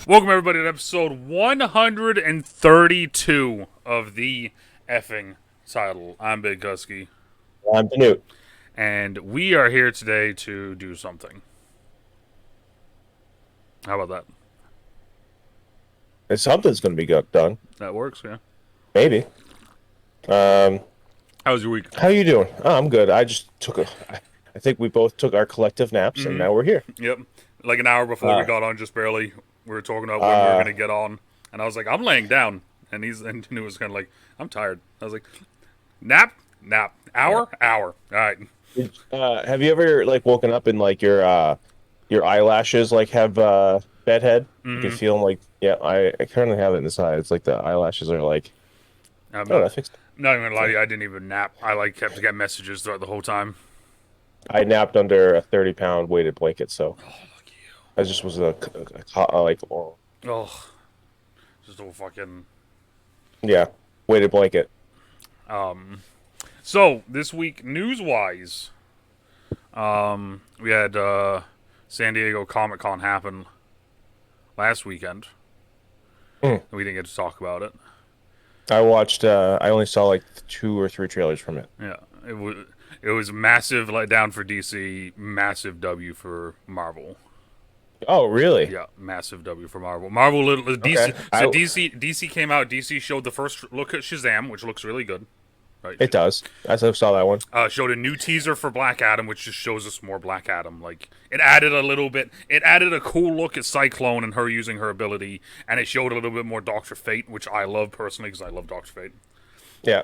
Welcome everybody to episode 132 of the effing title. I'm Big Husky, I'm DeNutte. and we are here today to do something. How about that? And something's going to be done. That works, yeah. Maybe. Um, How was your week? how you doing? Oh, I'm good. I think we both took our collective naps, and now we're here. Yep. Like an hour before we Uh, got on, just barely. We were talking about when we were uh, gonna get on, and I was like, I'm laying down, and he was kind of like, I'm tired. I was like, nap, yeah. hour. All right. Have you ever like woken up and like your eyelashes like have bedhead? You can feel them like yeah. I currently have it in the side. It's like the eyelashes are like I'm I don't know. not. I fixed it. Not even gonna lie to So you, I didn't even nap. I like kept getting messages throughout the whole time. I napped under a 30-pound weighted blanket, so Oh, look at I just was like oh, you. Oh, just a fucking. yeah, weighted blanket. So this week, news wise, we had San Diego Comic Con happen last weekend. Mm. We didn't get to talk about it. I watched. I only saw like 2 or 3 trailers from it. Yeah, it was massive letdown for DC, massive W for Marvel. Oh, really? Yeah, massive W for Marvel. Marvel, DC. Okay. So DC came out. DC showed the first look at Shazam, which looks really good. Right. It does. I saw that one. Showed a new teaser for Black Adam, which just shows us more Black Adam. Like it added a little bit. It added a cool look at Cyclone and her using her ability, and it showed a little bit more Doctor Fate, which I love personally because I love Doctor Fate. Yeah.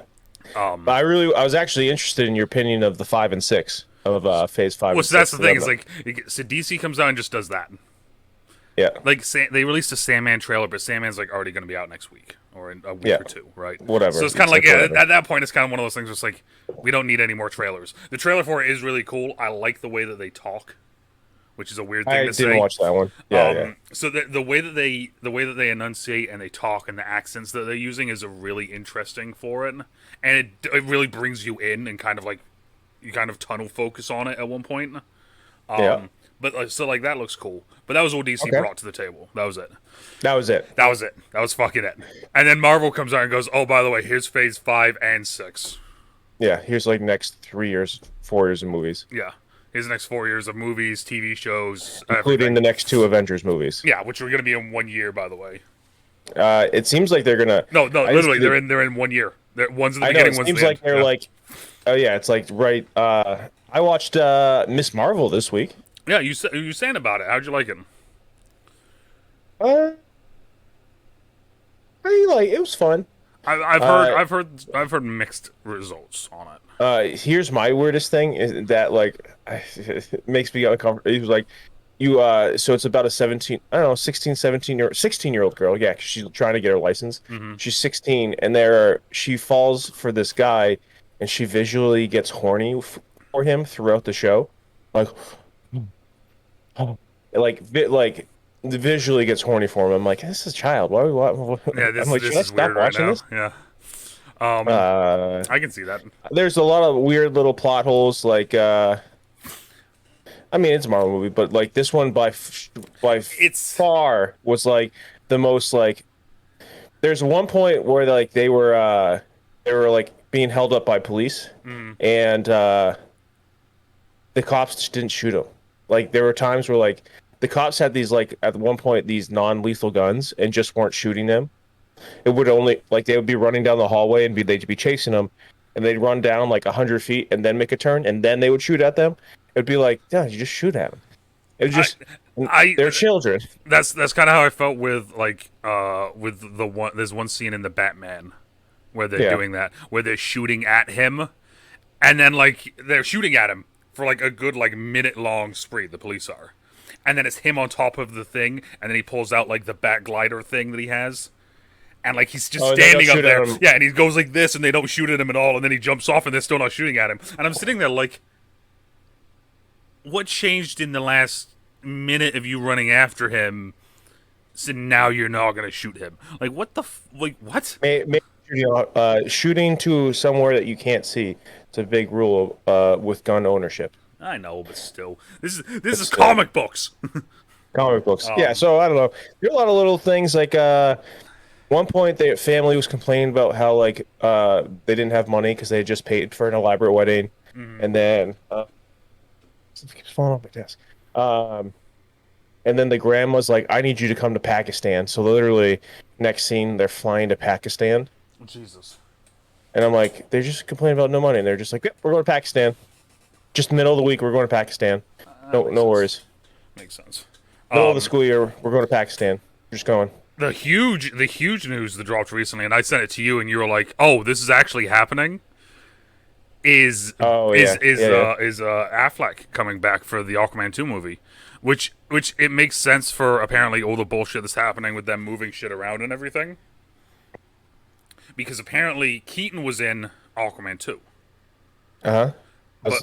But I was actually interested in your opinion of the 5 and 6 of Phase Five Well, and so that's Six. the thing. Is like so DC comes out and just does that. Yeah. Like they released a Sandman trailer, but Sandman's like already going to be out next week or in a week Yeah. or two, right? Whatever. So it's kind of like whatever. at that point, it's kind of one of those things. Where it's like we don't need any more trailers. The trailer for it is really cool. I like the way that they talk, which is a weird thing I to didn't say. watch that one. Yeah, yeah. So the way that they enunciate and they talk and the accents that they're using is a really interesting for it, and it really brings you in and kind of like you kind of tunnel focus on it at one point. Yeah. But so like that looks cool. But that was what DC Okay. brought to the table. That was it. That was it. That was it. That was fucking it. And then Marvel comes out and goes, "Oh, by the way, here's Phase 5 and 6. Yeah. Here's like next 3 years, 4 years of movies, Yeah, here's the next 4 years of movies, TV shows, including everything. the next 2 Avengers movies. Yeah, which are going to be in 1 year, by the way. It seems like they're gonna. No, no, I just literally, they're in 1 year. One's at the I know. beginning, It one's at seems the like end. they're Yeah. like. Oh yeah, it's like right. I watched Miss Marvel this week. Yeah, you saying about it? How'd you like it? Uh, it was fun. Uh, I've heard mixed results on it. Here's my weirdest thing is that like it makes me uncomfortable. He was like, you so it's about a 17, I don't know, 16, 16-year-old girl. Yeah, 'cause she's trying to get her license. She's 16, and she falls for this guy, and she visually gets horny for him throughout the show, like, like visually gets horny for him. I'm like, this is a child. Why? Yeah, I'm like, should this I is stop weird right watching now. this? Yeah, Uh, I can see that. there's a lot of weird little plot holes. Like, I mean, it's a Marvel movie, but like this one by It's far was like the most like. There's one point where like they were like being held up by police, and the cops just didn't shoot them. Like there were times where like the cops had these like at one point these non-lethal guns and just weren't shooting them. It would only like they would be running down the hallway and they'd be chasing them, and they'd run down like 100 feet and then make a turn and then they would shoot at them. It'd be like, yeah, you just shoot at them. It was just I they're children. that's kind of how I felt with like with the one. There's one scene in the Batman where they're Yeah. doing that, where they're shooting at him, and then like they're shooting at him for like a good like minute long spree. The police are, and then it's him on top of the thing, and then he pulls out like the bat glider thing that he has. And like he's just Oh, and they don't standing up shoot at there, him. yeah, and he goes like this, and they don't shoot at him at all, and then he jumps off, and they're still not shooting at him. And I'm sitting there like, what changed in the last minute of you running after him? So now you're not gonna shoot him. Like what the like what? Shooting to somewhere that you can't see. It's a big rule with gun ownership. I know, but still, this is Still, comic books. Comic books. Yeah. So I don't know. There are a lot of little things like one point the family was complaining about how like they didn't have money because they had just paid for an elaborate wedding, and then it keeps falling off my desk. Um, and then the grandma's like, "I need you to come to Pakistan." So literally, next scene they're flying to Pakistan, Jesus. and I'm like, they're just complaining about no money, and they're just like, "Yep, we're going to Pakistan." Just middle of the week, we're going to Pakistan. No worries. Makes sense. Middle of the school year, we're going to Pakistan. We're just going. The huge news that dropped recently, and I sent it to you, and you were like, "Oh, this is actually happening." Is Affleck coming back for the Aquaman 2 movie, which it makes sense for apparently all the bullshit that's happening with them moving shit around and everything. Because apparently Keaton was in Aquaman 2.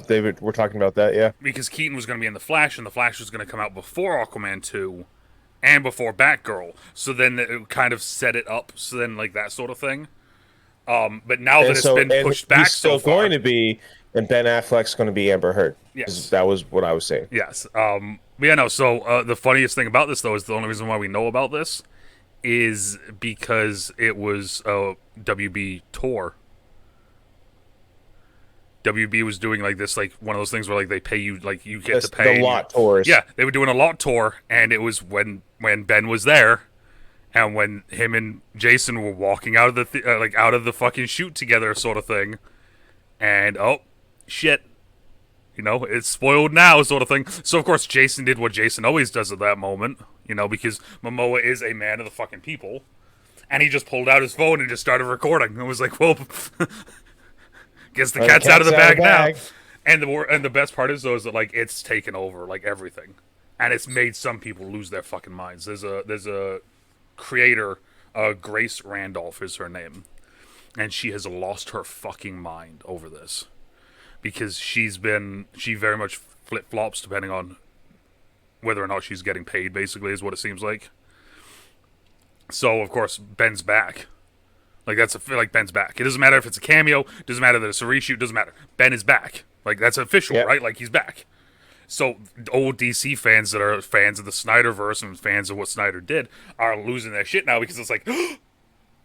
David, we're talking about that, yeah. Because Keaton was going to be in The Flash, and The Flash was going to come out before Aquaman 2 and before Batgirl. So then it kind of set it up, so then like that sort of thing. But now that it's been pushed back so far, going to be, and Ben Affleck's going to be Amber Heard. Yes, that was what I was saying. Yes. But yeah, no. So the funniest thing about this, though, is the only reason why we know about this is because it was a WB tour. WB was doing like this, like one of those things where like they pay you, like you get to pay the lot tours. Yeah, they were doing a lot tour, and it was when Ben was there, and when him and Jason were walking out of the like out of the fucking shoot together, sort of thing, and oh shit, you know, it's spoiled now, sort of thing. So of course Jason did what Jason always does at that moment, you know, because Momoa is a man of the fucking people, and he just pulled out his phone and just started recording. I was like, well. Guess the cat's out of the bag now. And the best part is though is that like it's taken over like everything, and it's made some people lose their fucking minds. There's a creator, Grace Randolph is her name, and she has lost her fucking mind over this because she very much flip flops depending on whether or not she's getting paid. Basically, is what it seems like. So of course Ben's back. Like Ben's back. It doesn't matter if it's a cameo. It doesn't matter that it's a reshoot. It doesn't matter. Ben is back. Like that's official, right? Like he's back. So old DC fans that are fans of the Snyderverse and fans of what Snyder did are losing their shit now because it's like,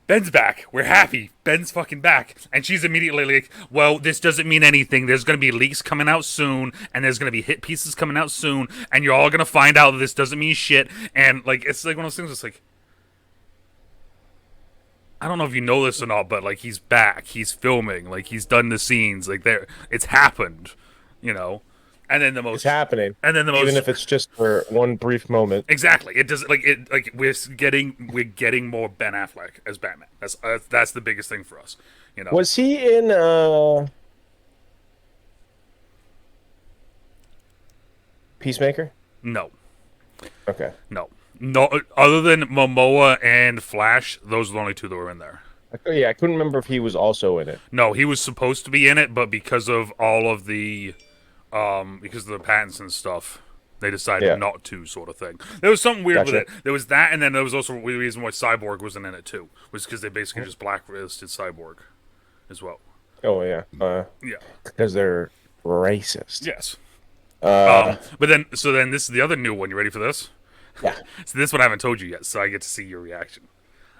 Ben's back. We're happy. Ben's fucking back. And she's immediately like, well, this doesn't mean anything. There's going to be leaks coming out soon, and there's going to be hit pieces coming out soon, and you're all going to find out that this doesn't mean shit. And like it's like one of those things. It's like. I don't know if you know this or not, but like he's back, he's filming, like he's done the scenes, like it's happened, you know. And then it's happening, and then even if it's just for one brief moment. Exactly, it does we're getting more Ben Affleck as Batman. That's the biggest thing for us, you know. Was he in Peacemaker? No. Okay. No. No, other than Momoa and Flash, those are the only two that were in there. Yeah, I couldn't remember if he was also in it. No, he was supposed to be in it, but because of all of the, because of the patents and stuff, they decided not to, sort of thing. There was something weird with it. There was that, and then there was also the reason why Cyborg wasn't in it too, was because they basically just blacklisted Cyborg, as well. Oh yeah. Yeah. Because they're racist. Yes. But then this is the other new one. You ready for this? Yeah. So this one I haven't told you yet, so I get to see your reaction.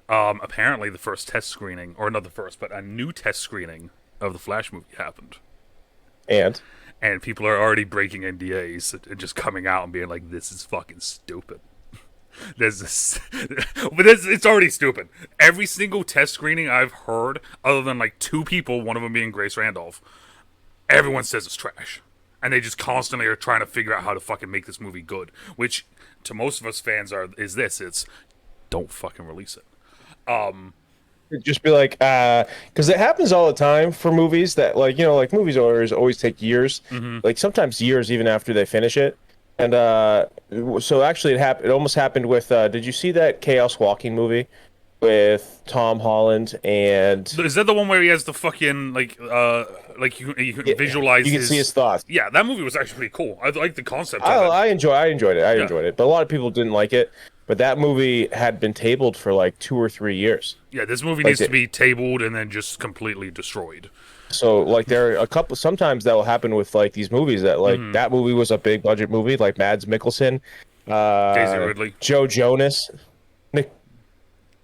Apparently the first test screening, or not the first, but a new test screening of the Flash movie happened. And people are already breaking NDAs and just coming out and being like, this is fucking stupid. It's already stupid. Every single test screening I've heard, other than like two people, one of them being Grace Randolph, everyone says it's trash. And they just constantly are trying to figure out how to fucking make this movie good, which to most of us fans it's don't fucking release it. Just be like, because it happens all the time for movies that like movies always take years, like sometimes years even after they finish it. And so actually it almost happened with did you see that Chaos Walking movie with Tom Holland? And is that the one where he has the fucking like you can visualize, you can see his thoughts? Yeah, that movie was actually pretty cool. I like the concept of it. I enjoyed it, but a lot of people didn't like it. But that movie had been tabled for like 2 or 3 years. Yeah, this movie needs to be tabled and then just completely destroyed. So like there are sometimes that will happen with like these movies that like that movie was a big budget movie, like Mads Mikkelsen Daisy Ridley. Joe Jonas, Nick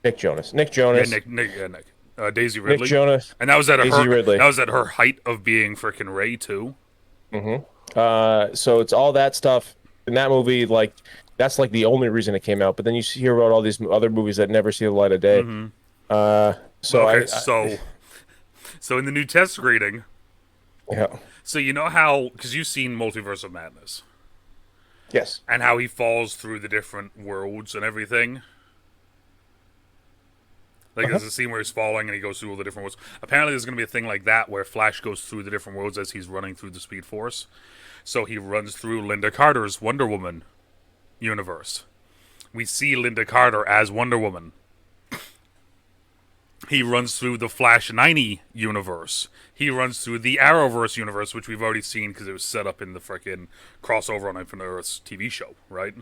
Nick Jonas, Nick Yeah, Jonas, Nick. Daisy Nick Ridley. Jonas, And that was at Daisy her. Ridley. That was at her height of being freaking Ray too. So it's all that stuff in that movie. Like that's like the only reason it came out. But then you hear about all these other movies that never see the light of day. Uh, so Okay, I so in the new test reading, yeah, so you know how because you've seen Multiverse of Madness yes, and how he falls through the different worlds and everything. Like there's a scene where he's falling and he goes through all the different worlds. Apparently, there's going to be a thing like that where Flash goes through the different worlds as he's running through the Speed Force. So he runs through Linda Carter's Wonder Woman universe. We see Linda Carter as Wonder Woman. He runs through the Flash 90 universe. He runs through the Arrowverse universe, which we've already seen because it was set up in the frickin' crossover on Infinite Earths TV show, right?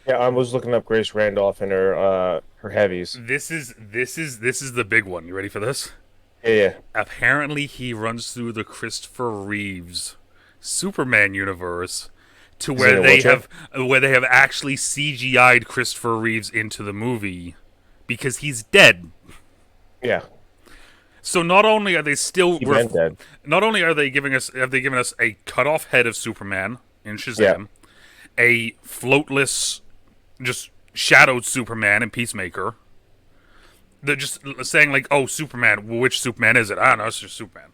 yeah. I was looking up Grace Randolph and her heavies. This is the big one. You ready for this? Yeah, yeah. Apparently, he runs through the Christopher Reeves Superman universe to where they have actually CGI'd Christopher Reeves into the movie because he's dead. Yeah. So not only are they still Dead. not only are they giving us have they given us a cut off head of Superman in Shazam, a floatless, just shadowed Superman in Peacemaker. They're just saying like, "Oh, Superman. Which Superman is it? I don't know. It's just Superman."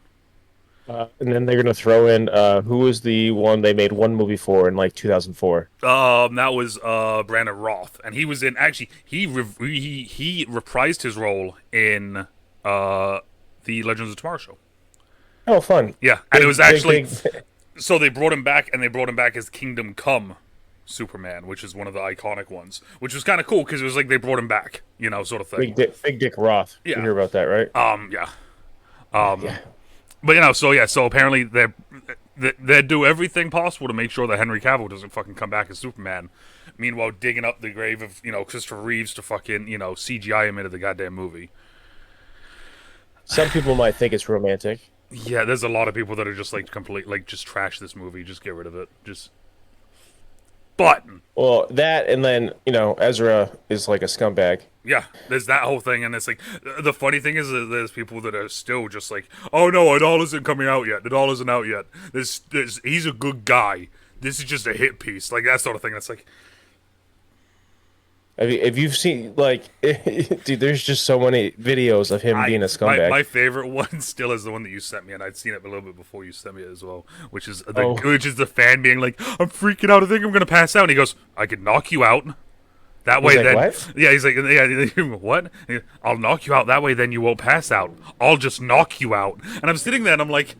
And then they're gonna throw in who was the one they made one movie for in like 2004? That was Brandon Roth, and he was in actually he reprised his role in the Legends of Tomorrow show. Oh, fun. Yeah, and it was actually big. so they brought him back, and they brought him back as Kingdom Come Superman, which is one of the iconic ones, which was kind of cool because it was like they brought him back, sort of thing. Big Dick Roth. Yeah. You hear about that, right? Yeah. Yeah. But so apparently they do everything possible to make sure that Henry Cavill doesn't fucking come back as Superman. Meanwhile, digging up the grave of Christopher Reeves to fucking CGI him into the goddamn movie. Some people might think it's romantic. Yeah, there's a lot of people that are just like just trash this movie, just get rid of it, But Well, that and then Ezra is like a scumbag. yeah, there's that whole thing, and it's like the funny thing is that there's people that are still just like, oh no, it all isn't coming out yet. It all isn't out yet. He's a good guy. This is just a hit piece, like that sort of thing. That's like, If you've seen dude, there's just so many videos of him being a scumbag. my favorite one still is the one that you sent me, and I'd seen it a little bit before you sent me it as well, which is the fan being like, I'm freaking out. I think I'm gonna pass out. And he goes, I could knock you out. That way, like, then, what? Yeah, he's like, yeah, what? I'll knock you out. That way, then you won't pass out. I'll just knock you out. And I'm sitting there, and I'm like,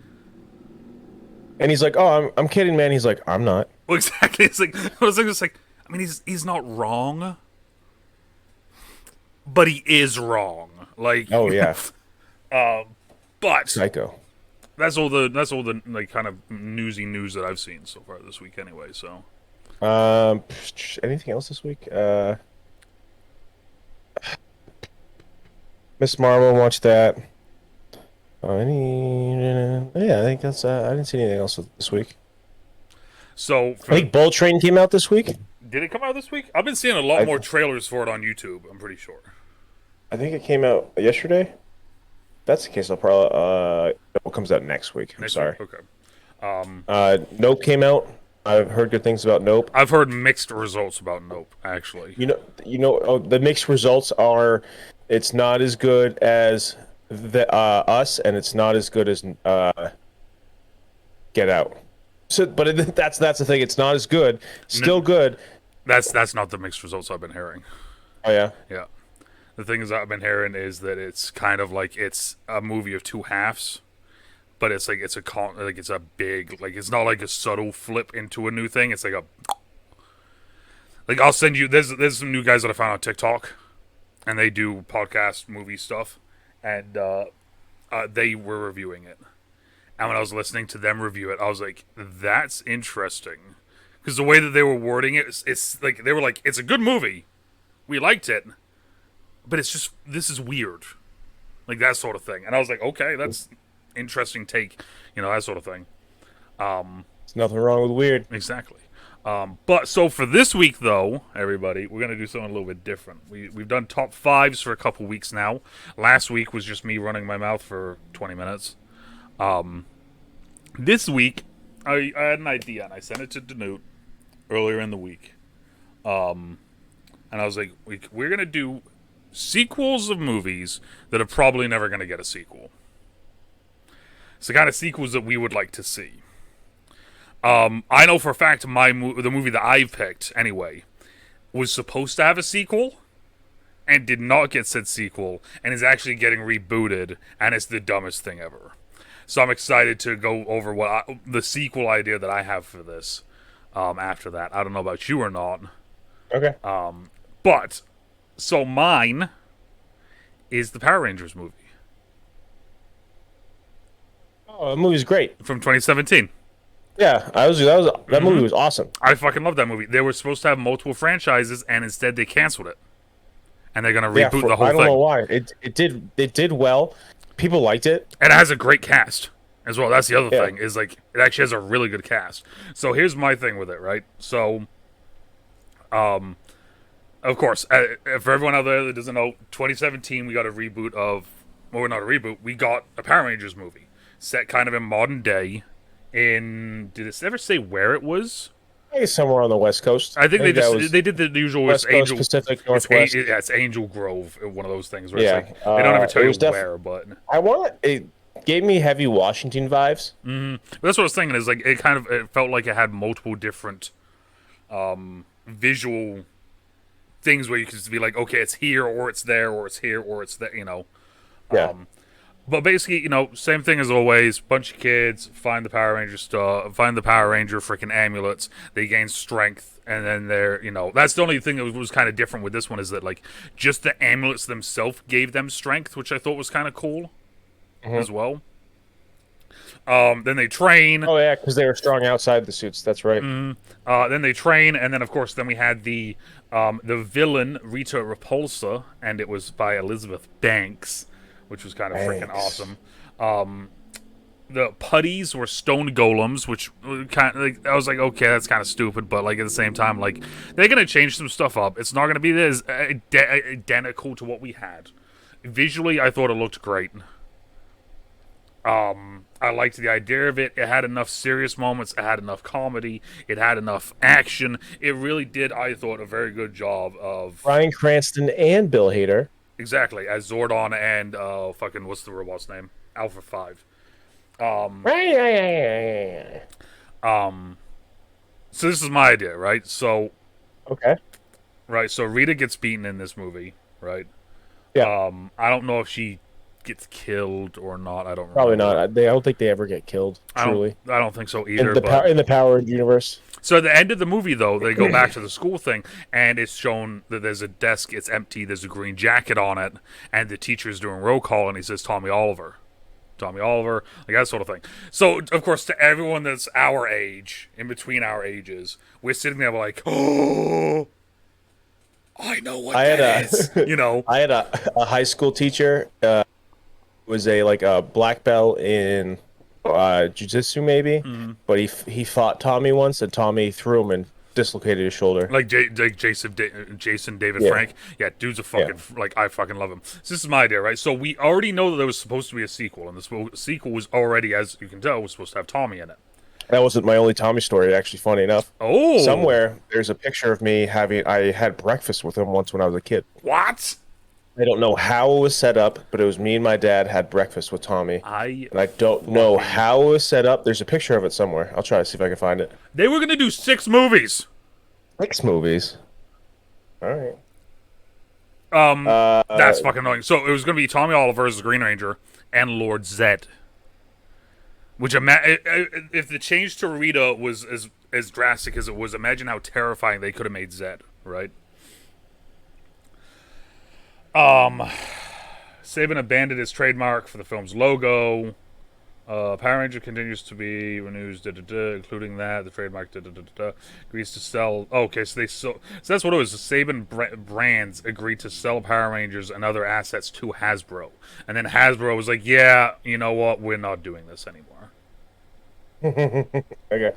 And he's like, "Oh, I'm kidding, man." He's like, "I'm not." well, exactly. It's like I was just like, I mean, he's not wrong, but he is wrong. Like, Oh yeah, but psycho. that's all the like kind of newsy news that I've seen so far this week. Anyway, so Anything else this week? Miss Marvel, watch that. Yeah, I think that's. I didn't see anything else this week. so I think Bull Train came out this week. did it come out this week? I've been seeing a lot more trailers for it on YouTube. I'm pretty sure. I think it came out yesterday. If that's the case, I'll probably. It comes out next week. I'm sorry. Week? Okay. Nope came out. I've heard good things about Nope. I've heard mixed results about Nope. Actually, The mixed results are, it's not as good as the Us, and it's not as good as Get Out. So, but that's the thing. It's not as good. Still good. that's not the mixed results I've been hearing. Oh yeah. Yeah. The thing is that I've been hearing is that it's kind of like it's a movie of two halves, but it's like it's a big, like it's not like a subtle flip into a new thing. It's like I'll send you. There's some new guys that I found on TikTok, and they do podcast movie stuff, and they were reviewing it. And when I was listening to them review it, I was like, that's interesting, because the way that they were wording it, it's like they were like, it's a good movie, we liked it. But it's just, this is weird. Like, that sort of thing. And I was like, okay, that's interesting take. That sort of thing. There's nothing wrong with weird. Exactly. But so for this week, though, everybody, we're gonna do something a little bit different. We've done top fives for a couple weeks now. Last week was just me running my mouth for 20 minutes. This week, I had an idea and I sent it to DeNutte earlier in the week. And I was like, we're gonna do sequels of movies that are probably never gonna get a sequel. It's the kind of sequels that we would like to see. I know for a fact the movie that I picked, anyway, was supposed to have a sequel and did not get said sequel and is actually getting rebooted, and it's the dumbest thing ever. So I'm excited to go over the sequel idea that I have for this after that. I don't know about you or not. Okay. But, so mine is the Power Rangers movie. Oh, the movie's great. From 2017. Yeah, that movie was awesome. I fucking love that movie. They were supposed to have multiple franchises, and instead they canceled it. And they're gonna reboot the whole thing. I don't know why. It did well. People liked it. And it has a great cast as well. That's the other thing, is like it actually has a really good cast. So here's my thing with it, right? So of course, for everyone out there that doesn't know, 2017 we got a reboot not a reboot, we got a Power Rangers movie set kind of in modern day. Did it ever say where it was? Maybe somewhere on the West Coast. I think they did the usual West Coast, Angel Pacific Northwest. It's Angel Grove, one of those things where Yeah, it's like, they don't ever tell you where, but it gave me heavy Washington vibes. That's what I was thinking. Is like it felt like it had multiple different visual things where you could just be like, okay, it's here or it's there or it's here or it's there, Yeah. But basically, same thing as always. Bunch of kids find the Power Ranger stuff, find the Power Ranger freaking amulets. They gain strength, and then that's the only thing that was kind of different with this one, is that like just the amulets themselves gave them strength, which I thought was kind of cool as well. Then they train. Oh yeah, because they were strong outside the suits. That's right. Then they train, and then of course, then we had the villain Rita Repulsa, and it was by Elizabeth Banks, which was kind of freaking awesome. The putties were stone golems, which kind of I was like, okay, that's kind of stupid, but like at the same time, like they're gonna change some stuff up. It's not gonna be as identical to what we had. Visually, I thought it looked great. I liked the idea of it. It had enough serious moments. It had enough comedy. It had enough action. It really did, I thought, a very good job of Bryan Cranston and Bill Hader. Exactly, as Zordon and what's the robot's name? Alpha 5. So this is my idea, right? So okay. Right, so Rita gets beaten in this movie, right? Yeah. I don't know if she gets killed or not. I don't Probably remember. not. I don't think they ever get killed. Truly. I don't think so either. In the Power universe. So at the end of the movie, though, they go back to the school thing, and it's shown that there's a desk, it's empty, there's a green jacket on it, and the teacher's doing roll call, and he says, Tommy Oliver, like that sort of thing. So, of course, to everyone that's our age, in between our ages, we're sitting there like, oh, I know what that is. I had a high school teacher, was a black belt in jiu-jitsu maybe, but he fought Tommy once, and Tommy threw him and dislocated his shoulder. Like Jason David Frank. Yeah, dude's a fucking I fucking love him. So this is my idea, right? So we already know that there was supposed to be a sequel, and the sequel was already, as you can tell, was supposed to have Tommy in it. That wasn't my only Tommy story, actually. Funny enough. Oh, somewhere there's a picture of me I had breakfast with him once when I was a kid. What? I don't know how it was set up, but it was me and my dad had breakfast with Tommy. I don't know how it was set up. There's a picture of it somewhere. I'll try to see if I can find it. They were going to do 6 movies. 6 movies? All right. That's fucking annoying. So it was going to be Tommy Oliver as the Green Ranger and Lord Zed. Which, if the change to Rita was as drastic as it was, imagine how terrifying they could have made Zed, right? Saban abandoned his trademark for the film's logo. Power Ranger continues to be renewed, including that the trademark agrees to sell. Okay, so that's what it was. The Saban brands agreed to sell Power Rangers and other assets to Hasbro, and then Hasbro was like, "Yeah, you know what? We're not doing this anymore." Okay.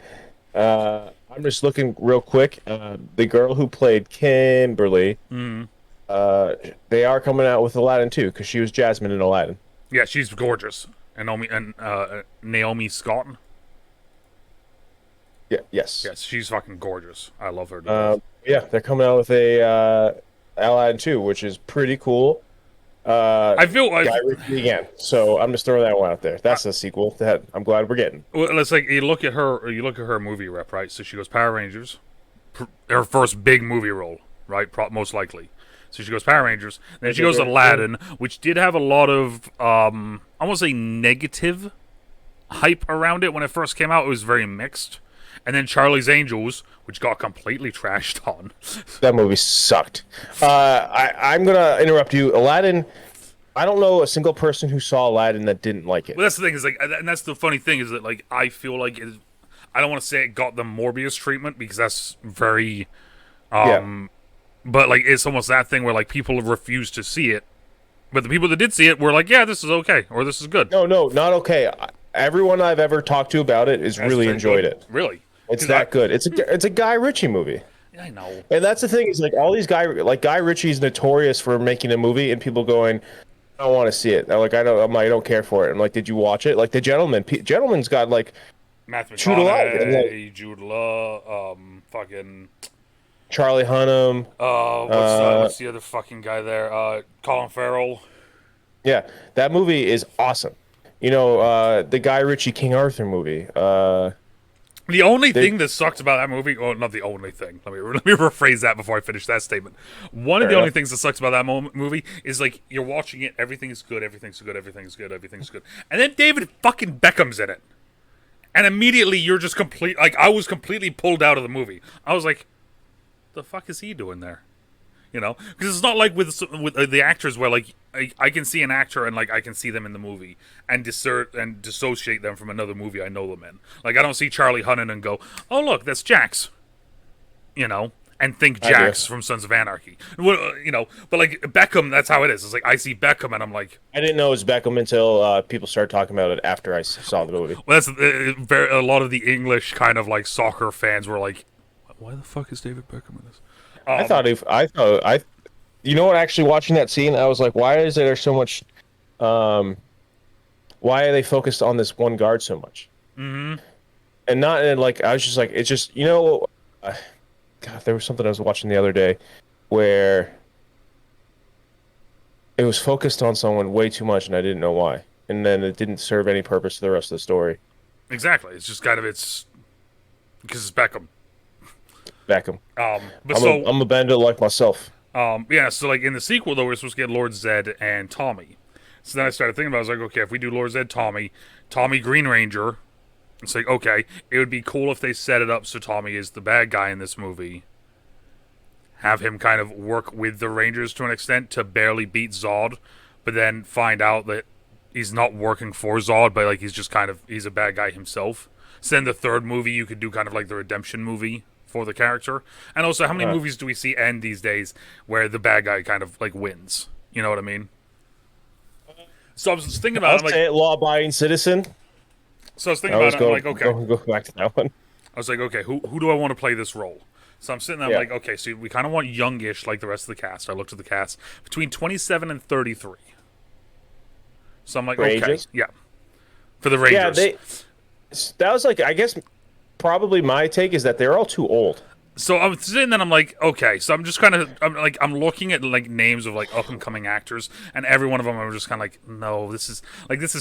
I'm just looking real quick. The girl who played Kimberly, Mm. uh, they are coming out with Aladdin too, because she was Jasmine in Aladdin. Yeah, she's gorgeous. And Naomi Scott. Yeah, yes. Yes, she's fucking gorgeous. I love her to death. Yeah, they're coming out with a Aladdin 2, which is pretty cool. I feel Guy Ritchie again. So I'm just throwing that one out there. That's a sequel that I'm glad we're getting. well, it's like you look at her movie rep, right? So she goes Power Rangers, her first big movie role, right? Most likely. So she goes Power Rangers, then she goes Aladdin, which did have a lot of I won't say negative hype around it when it first came out. It was very mixed. And then Charlie's Angels, which got completely trashed on. That movie sucked. I'm gonna interrupt you. Aladdin. I don't know a single person who saw Aladdin that didn't like it. Well, that's the thing is like, and that's the funny thing is that like I feel like I don't want to say it got the Morbius treatment because that's very, Yeah. but like it's almost that thing where like people refuse to see it, but the people that did see it were like, yeah, this is okay or this is good. No, no, not okay. Everyone I've ever talked to about it has That's really very enjoyed good. it. Really, It's that good. It's a Guy Ritchie movie. I know. And that's the thing is like all these Guy Ritchie's notorious for making a movie and people going, I don't want to see it. They're like I don't care for it. I'm like, did you watch it? Like The Gentleman. Gentleman's got like Matthew Jude Law, McConaughey, Jude Law, fucking. Charlie Hunnam. What's the other fucking guy there? Colin Farrell. Yeah, that movie is awesome. You know, the Guy Ritchie King Arthur movie. The only thing that sucked about that movie, well, not the only thing. Let me rephrase that before I finish that statement. One of the only things that sucks about that movie is like you're watching it, everything is good, everything's good, everything's good, everything's good, and then David fucking Beckham's in it, and immediately you're just complete. Like I was completely pulled out of the movie. I was like, the fuck is he doing there? You know, because it's not like with the actors where like I can see an actor and like I can see them in the movie and dissociate them from another movie I know them in. Like I don't see Charlie Hunnam and go, oh look, that's Jax, you know, and think Jax from Sons of Anarchy. Well, you know, but like Beckham, that's how it is. It's like I see Beckham and I'm like, I didn't know it was Beckham until people started talking about it after I saw the movie. well, that's a lot of the English kind of like soccer fans were like, why the fuck is David Beckham in this? You know what? Actually, watching that scene, I was like, why is there so much? Why are they focused on this one guard so much? Mm-hmm. And not and like I was just like, it's just God, there was something I was watching the other day where it was focused on someone way too much, and I didn't know why. And then it didn't serve any purpose to the rest of the story. Exactly. It's just kind of because it's Beckham. Beckham. But I'm a bandit like myself. Yeah, so like in the sequel though, we're supposed to get Lord Zed and Tommy. So then I started thinking about it. I was like, okay, if we do Lord Zed, Tommy Green Ranger, it's like, okay, it would be cool if they set it up so Tommy is the bad guy in this movie. Have him kind of work with the Rangers to an extent to barely beat Zod, but then find out that he's not working for Zod, but like he's a bad guy himself. So then the third movie you could do kind of like the redemption movie for the character. And also, how many movies do we see end these days where the bad guy kind of like wins? You know what I mean? So I was just thinking about it, Say it, law-abiding citizen. So I was thinking about it, I'm like, okay. Go back to that one. I was like, okay, who do I want to play this role? So I'm sitting there, I'm like, okay, so we kind of want youngish like the rest of the cast. I looked at the cast between 27 and 33. So I'm like, okay, yeah, for the Rangers. Yeah, that was like, I guess, probably my take is that they're all too old. So I'm sitting there, I'm like, okay, so I'm just kind of, I'm looking at like names of like up and coming actors, and every one of them I'm just kind of like, no, this is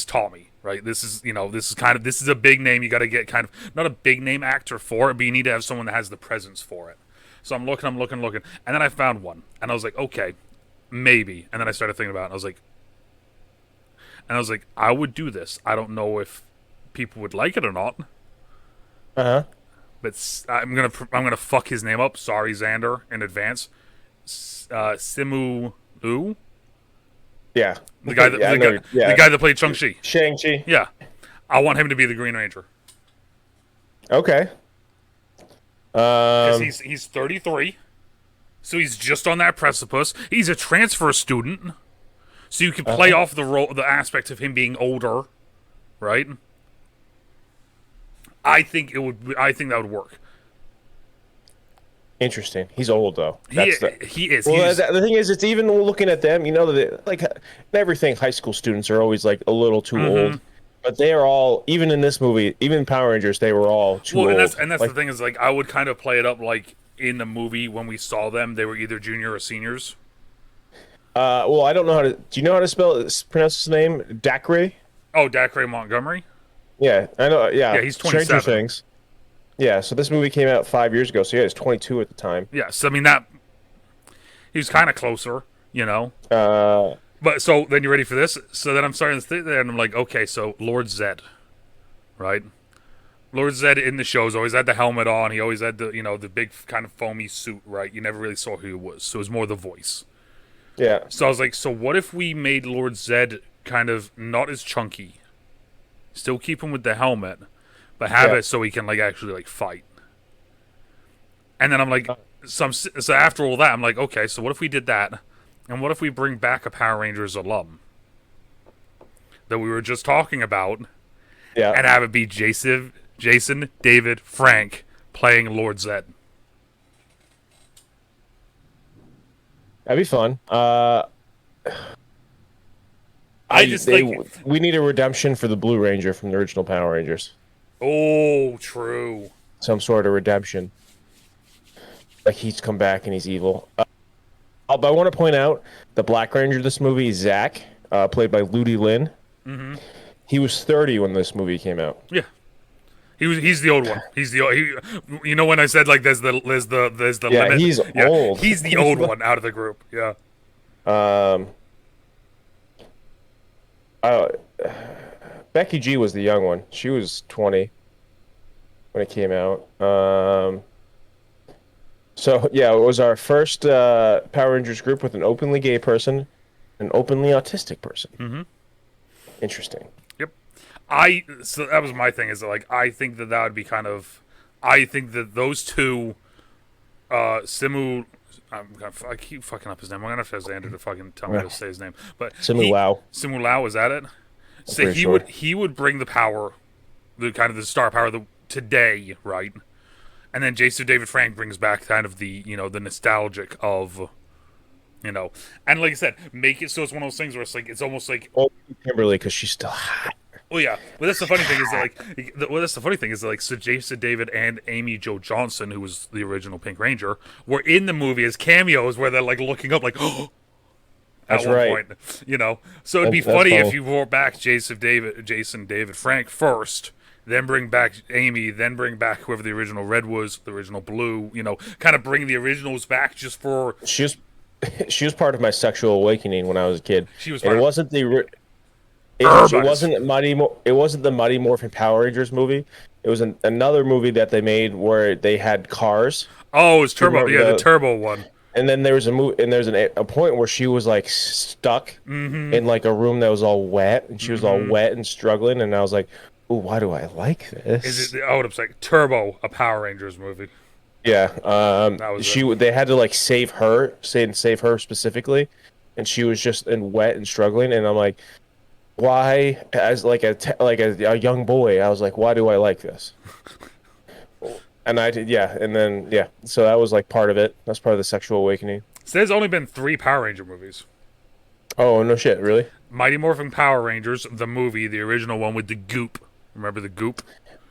Tommy, right? This is this is a big name. You got to get kind of not a big name actor for it, but you need to have someone that has the presence for it. So I'm looking, and then I found one, and I was like, okay, maybe, and then I started thinking about it, and I was like, I would do this. I don't know if people would like it or not. But I'm gonna fuck his name up. Sorry, Xander, in advance. Simu Liu. Yeah, the guy that played Shang-Chi. Shang-Chi. Yeah, I want him to be the Green Ranger. Okay. Because he's 33, so he's just on that precipice. He's a transfer student, so you can play off the aspect of him being older, right? I think it would. I think that would work. Interesting. He's old though. He That's the he is. well. He's The thing is, it's even looking at them. You know that like everything. High school students are always like a little too old, but they are all. Even in this movie, even Power Rangers, they were all too well, old. and that's Like, the thing is like I would kind of play it up like in the movie when we saw them, they were either junior or seniors. well, I don't know how to. Do you know how to pronounce his name? Dacre. Oh, Dacre Montgomery. Yeah, I know. Yeah, Yeah, he's Stranger 27. Things. Yeah, so this movie came out 5 years ago. So yeah, he's 22 at the time. Yes, I mean that he was kind of closer, you know. Uh, But so then you're ready for this. So then I'm starting to think there, and I'm like, okay, so Lord Zed, right? Lord Zed in the shows always had the helmet on. He always had the the big kind of foamy suit, right? You never really saw who he was, so it was more the voice. yeah, So I was like, so what if we made Lord Zed kind of not as chunky, still keep him with the helmet, but have Yeah. it so he can like actually like fight. And then I'm like, so after all that, I'm like, okay, so what if we did that, and what if we bring back a Power Rangers alum that we were just talking about, yeah. and have it be Jason David Frank playing Lord Zed. That'd be fun. I just like, we need a redemption for the Blue Ranger from the original Power Rangers. oh, true. Some sort of redemption. Like he's come back and he's evil. But I want to point out the Black Ranger of this movie is Zach, played by Ludi Lin. Mm-hmm. He was 30 when this movie came out. Yeah. He's the old one. He's the you know when I said like there's the Yeah, limit. he's old. He's the old one out of the group. Yeah. Becky G was the young one. She was 20 when it came out. So yeah, it was our first Power Rangers group with an openly gay person, an openly autistic person. Mm-hmm. Interesting. Yep. So that was my thing is that, like I think that would be kind of I think that those two I keep fucking up his name. I'm gonna have to have Xander to fucking tell me how to say his name. But Simu Lau. Simu Lau, is that it? So pretty sure. he would bring the power, the kind of the star power today, right? And then Jason David Frank brings back kind of the the nostalgic of and like I said, make it so it's one of those things where it's like it's almost like Kimberly because she's still hot. oh yeah. Well, that's the funny thing is that like so Jason David and Amy Jo Johnson, who was the original Pink Ranger, were in the movie as cameos where they're like looking up like oh. That's at one right. point, so it'd be That's funny if funny. you brought back Jason David Frank first, then bring back Amy, then bring back whoever the original Red was, the original Blue, kind of bring the originals back just for. She was part of my sexual awakening when I was a kid. She was. And it wasn't it wasn't the Mighty Morphin Power Rangers movie. It was another movie that they made where they had cars. Oh, it was Turbo. Remember Yeah, the Turbo one. And then there was a point where she was like stuck in like a room that was all wet, and she was all wet and struggling. And I was like, "Ooh, why do I like this?" Is it? Oh, it's like Turbo, a Power Rangers movie. Yeah. That was They had to like save her specifically, and she was just wet and struggling. And I'm like, why? As like a young boy, I was like, why do I like this? And I did, yeah, and then yeah, so that was like part of it. That's part of the sexual awakening. So there's only been 3 Power Ranger movies. Oh no shit, really? Mighty Morphin Power Rangers, the movie, the original one with the goop. Remember the goop?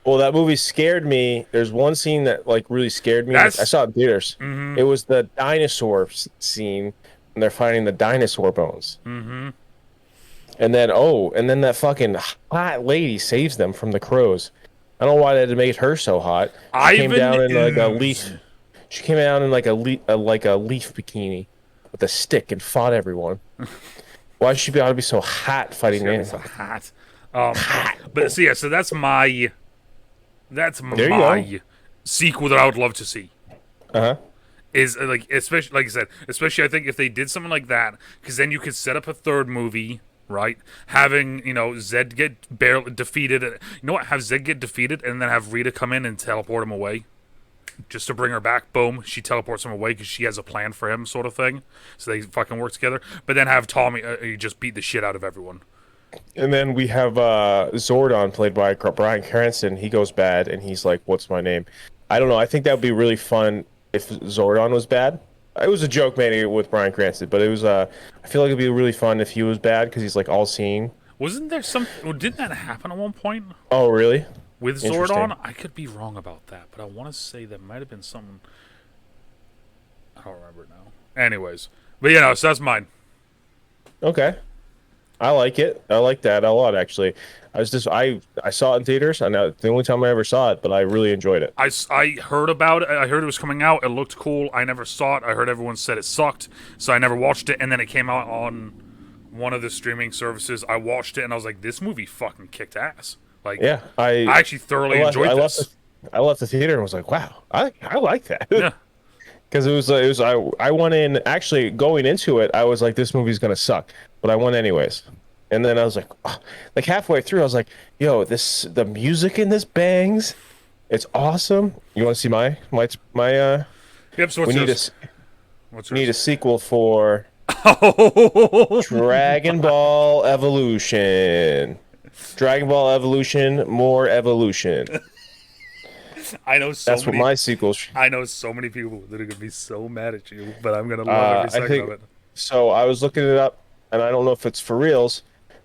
Well, that movie scared me. There's one scene that like really scared me. I saw it in theaters. Mm-hmm. It was the dinosaur scene, and they're finding the dinosaur bones. Mm-hmm. And then that fucking hot lady saves them from the crows. I don't know why they had to make her so hot. She came down in like a leaf. She came down in like a leaf bikini with a stick and fought everyone. Why should she ought to be so hot fighting me? So hot. But so yeah, so that's my sequel that I would love to see. Uh-huh. Is like especially like I said, especially I think if they did something like that, because then you could set up a third movie. Right, having Zed get barely defeated. You know what? Have Zed get defeated, and then have Rita come in and teleport him away, just to bring her back. Boom, she teleports him away because she has a plan for him, sort of thing. So they fucking work together. But then have Tommy just beat the shit out of everyone. And then we have Zordon, played by Bryan Cranston. He goes bad, and he's like, "What's my name?" I don't know. I think that would be really fun if Zordon was bad. It was a joke made with Bryan Cranston, but it was. I feel like it'd be really fun if he was bad because he's like all-seeing. Wasn't there some? Well, didn't that happen at one point Oh, really? with Interesting. Zordon? I could be wrong about that, but I want to say that might have been something. I don't remember now. Anyways, but so that's mine. Okay. I like it. I like that a lot, actually. I saw it in theaters. I know the only time I ever saw it, but I really enjoyed it. I heard about it. I heard it was coming out. It looked cool. I never saw it. I heard everyone said it sucked, so I never watched it. And then it came out on one of the streaming services. I watched it, and I was like, "This movie fucking kicked ass." Like, Yeah, I actually thoroughly enjoyed this. I left the theater and was like, "Wow, I like that." Yeah, Because I went in actually going into it. I was like, "This movie's gonna suck," but I went anyways. And then I was like, oh, like halfway through, I was like, "Yo, the music in this bangs. It's awesome." You want to see my? yep. So We what's need yours? What's we need a yours? sequel for Oh, Dragon Ball Evolution. Dragon Ball Evolution, more evolution. I know so That's what many. my sequels. I know so many people that are gonna be so mad at you, but I'm gonna love every I second of think it. so. I was looking it up, and I don't know if it's for reals,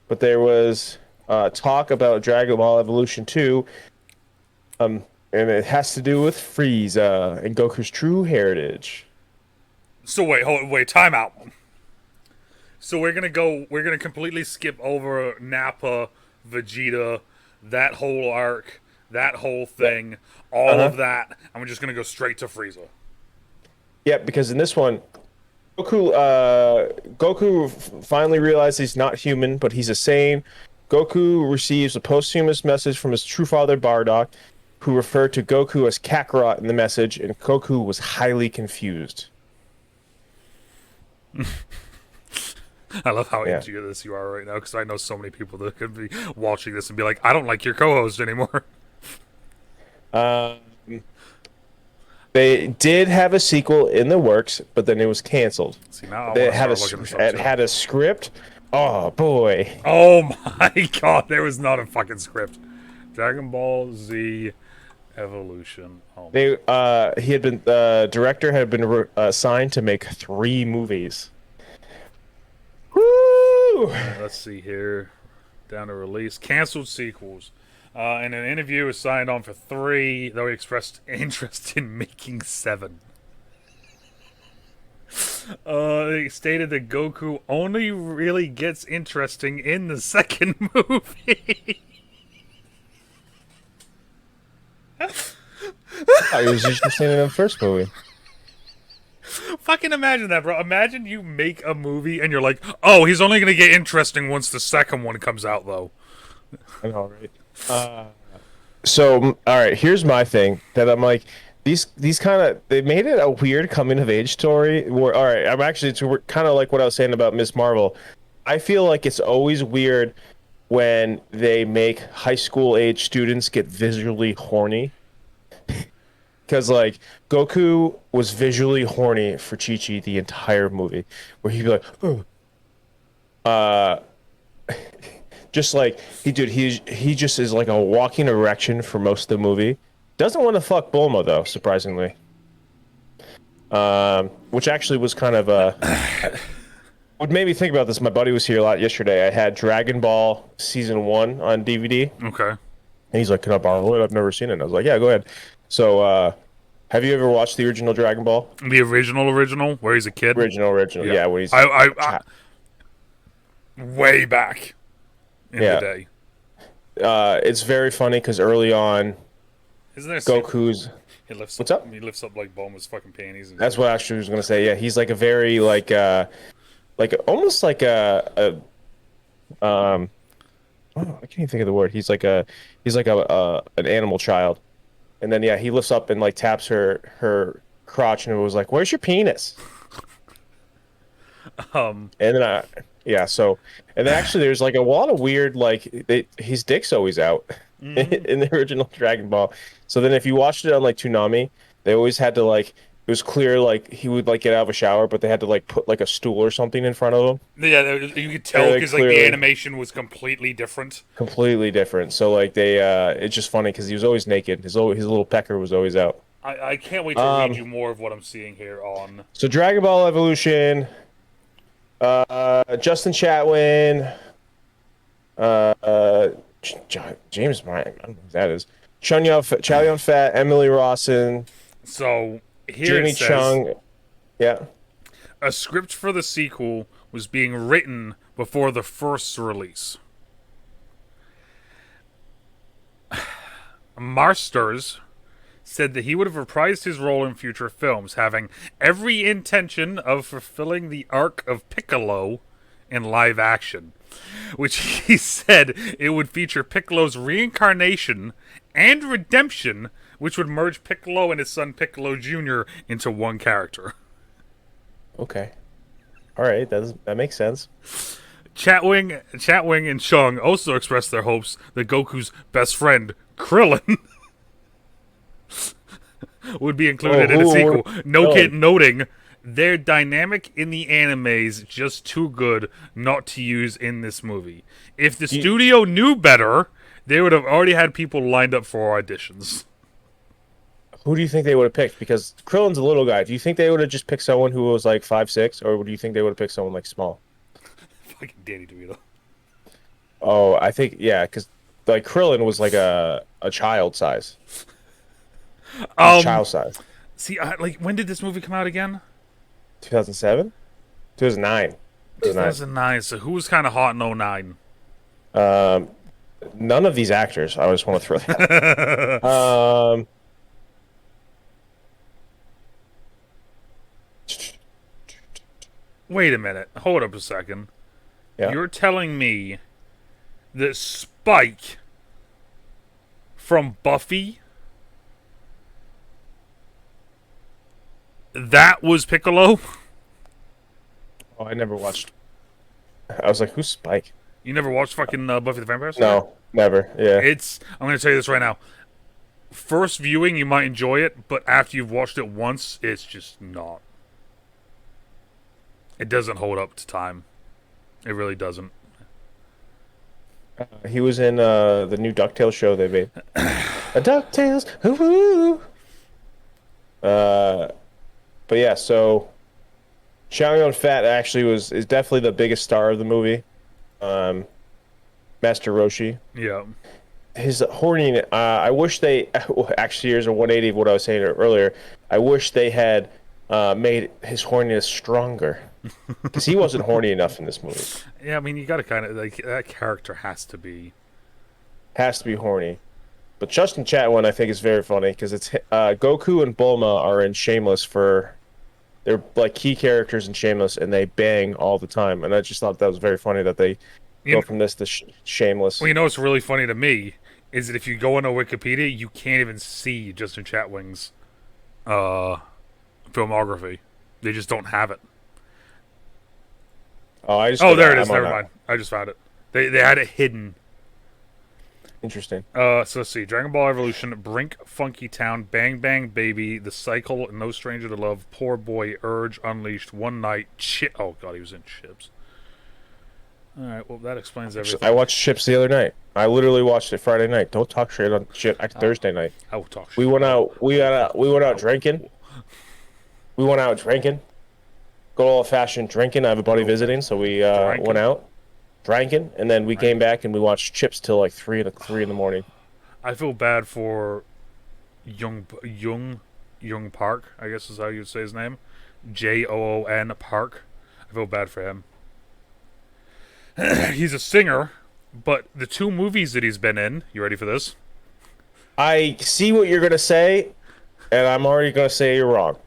but there was talk about Dragon Ball Evolution 2, and it has to do with Frieza and Goku's true heritage. So wait, time out. So we're gonna completely skip over Nappa, Vegeta, that whole arc, that whole thing, all Uh-huh. of that, and we're just gonna go straight to Frieza. Yeah, because in this one, Goku finally realizes he's not human, but he's a Saiyan. Goku receives a posthumous message from his true father Bardock, who referred to Goku as Kakarot in the message, and Goku was highly confused. I love how Yeah. into this you are right now, because I know so many people that could be watching this and be like, I don't like your co-host anymore. Um, they did have a sequel in the works, but then it was canceled. See, now I They want to had start looking this up it too. had a script. Oh boy. Oh my god, there was not a fucking script. Dragon Ball Z Evolution. Oh my. He had been director had been assigned to make 3 movies. Woo! Let's see here. Down to release. Cancelled sequels. In an interview, was signed on for 3, though he expressed interest in making 7. He stated that Goku only really gets interesting in the second movie. I was just saying in the first movie. Fucking imagine that, bro. Imagine you make a movie and you're like, oh, he's only going to get interesting once the second one comes out, though. I know, right? So, all right, here's my thing that I'm like, these kind of they made it a weird coming of age story. Where, all right, I'm actually it's kind of like what I was saying about Miss Marvel. I feel like it's always weird when they make high school age students get visually horny. Because like Goku was visually horny for Chi-Chi the entire movie, where he'd be like, oh. Just like he just is like a walking erection for most of the movie. Doesn't want to fuck Bulma though, surprisingly. Which actually was kind of what made me think about this. My buddy was here a lot yesterday. I had Dragon Ball Season 1 on DVD, Okay. and he's like, "Can I borrow it? I've never seen it." And I was like, "Yeah, go ahead." So, have you ever watched the original Dragon Ball? The original, where he's a kid? Original, yeah. When he's way back in the Yeah. day. It's very funny because early on, Isn't there a scene- Goku's. He lifts What's up? He lifts up like Bulma's fucking panties. And That's what I actually was gonna say. Yeah, he's like a very almost like oh, I can't even think of the word. He's like an animal child, and then yeah, he lifts up and like taps her crotch, and it was like, "Where's your penis?" And then and then actually there's like a lot of weird his dick's always out in the original Dragon Ball. So then if you watched it on like Toonami, they always had to like It was clear like he would like get out of a shower, but they had to like put like a stool or something in front of him. Yeah, you could tell Very because like the clearly, animation was completely different. completely different. So like it's just funny because he was always naked. His little pecker was always out. I can't wait to read Um, you more of what I'm seeing here on. so Dragon Ball Evolution, Justin Chatwin, James Bryan, I don't know who that is. Chow Yun Fat, Emily Rawson, So here it Jamie says Chung. Yeah. a script for the sequel was being written before the first release. Marsters said that he would have reprised his role in future films, having every intention of fulfilling the arc of Piccolo in live action, which he said it would feature Piccolo's reincarnation and redemption, which would merge Piccolo and his son Piccolo Jr. into one character. Okay. All right. That makes sense. Chatwing, and Chung also expressed their hopes that Goku's best friend, Krillin, would be included in a sequel. Noting their dynamic in the animes just too good not to use in this movie. If the studio knew better, they would have already had people lined up for auditions. Who do you think they would have picked? Because Krillin's a little guy. Do you think they would have just picked someone who was like 5'6", or do you think they would have picked someone like small? Fucking Danny DeVito. Oh, I think yeah, because like Krillin was like a child size. Child size. See, like, when did this movie come out again? 2007? 2009. 2009. So who was kind of hot in '09? None of these actors. I just want to throw that out. Wait a minute. Hold up a second. Yeah. You're telling me that Spike from Buffy, that was Piccolo? Oh, I never watched. I was like, who's Spike? You never watched fucking Buffy the Vampire Slayer? No, never. Yeah. I'm going to tell you this right now. First viewing, you might enjoy it, but after you've watched it once, it's just not. It doesn't hold up to time. It really doesn't. He was in the new DuckTales show they made. DuckTales. Woo-hoo. But yeah, so Chow Yun Fat actually is definitely the biggest star of the movie. Master Roshi. Yeah. His horny. I wish they actually, here's a 180 of what I was saying earlier. I wish they had made his horniness stronger because he wasn't horny enough in this movie. Yeah, I mean, you got to kind of like that character has to be horny. But Justin Chatwin, I think, is very funny because it's Goku and Bulma are in Shameless they're like key characters in Shameless, and they bang all the time. And I just thought that was very funny that they go from this to Shameless. Well, you know what's really funny to me is that if you go on Wikipedia, you can't even see Justin Chatwin's filmography. They just don't have it. Oh, there it is. Never mind. I just found it. They had it hidden. Interesting. So let's see. Dragon Ball Evolution, Brink, Funky Town, Bang Bang Baby, The Cycle, No Stranger to Love, Poor Boy, Urge, Unleashed, One Night, Oh god, he was in Chips. Alright, well that explains everything. I watched Chips the other night. I literally watched it Friday night. Don't talk shit on shit Thursday night. I will talk shit. We went out drinking. We went out drinking. Good old fashioned drinking. I have a buddy visiting, so we went out drinking, and then we came back and we watched Chips till like 3 in the morning. I feel bad for Young Park, I guess is how you'd say his name. Joon Park. I feel bad for him. He's a singer, but the 2 movies that he's been in, you ready for this? I see what you're gonna say, and I'm already gonna say you're wrong.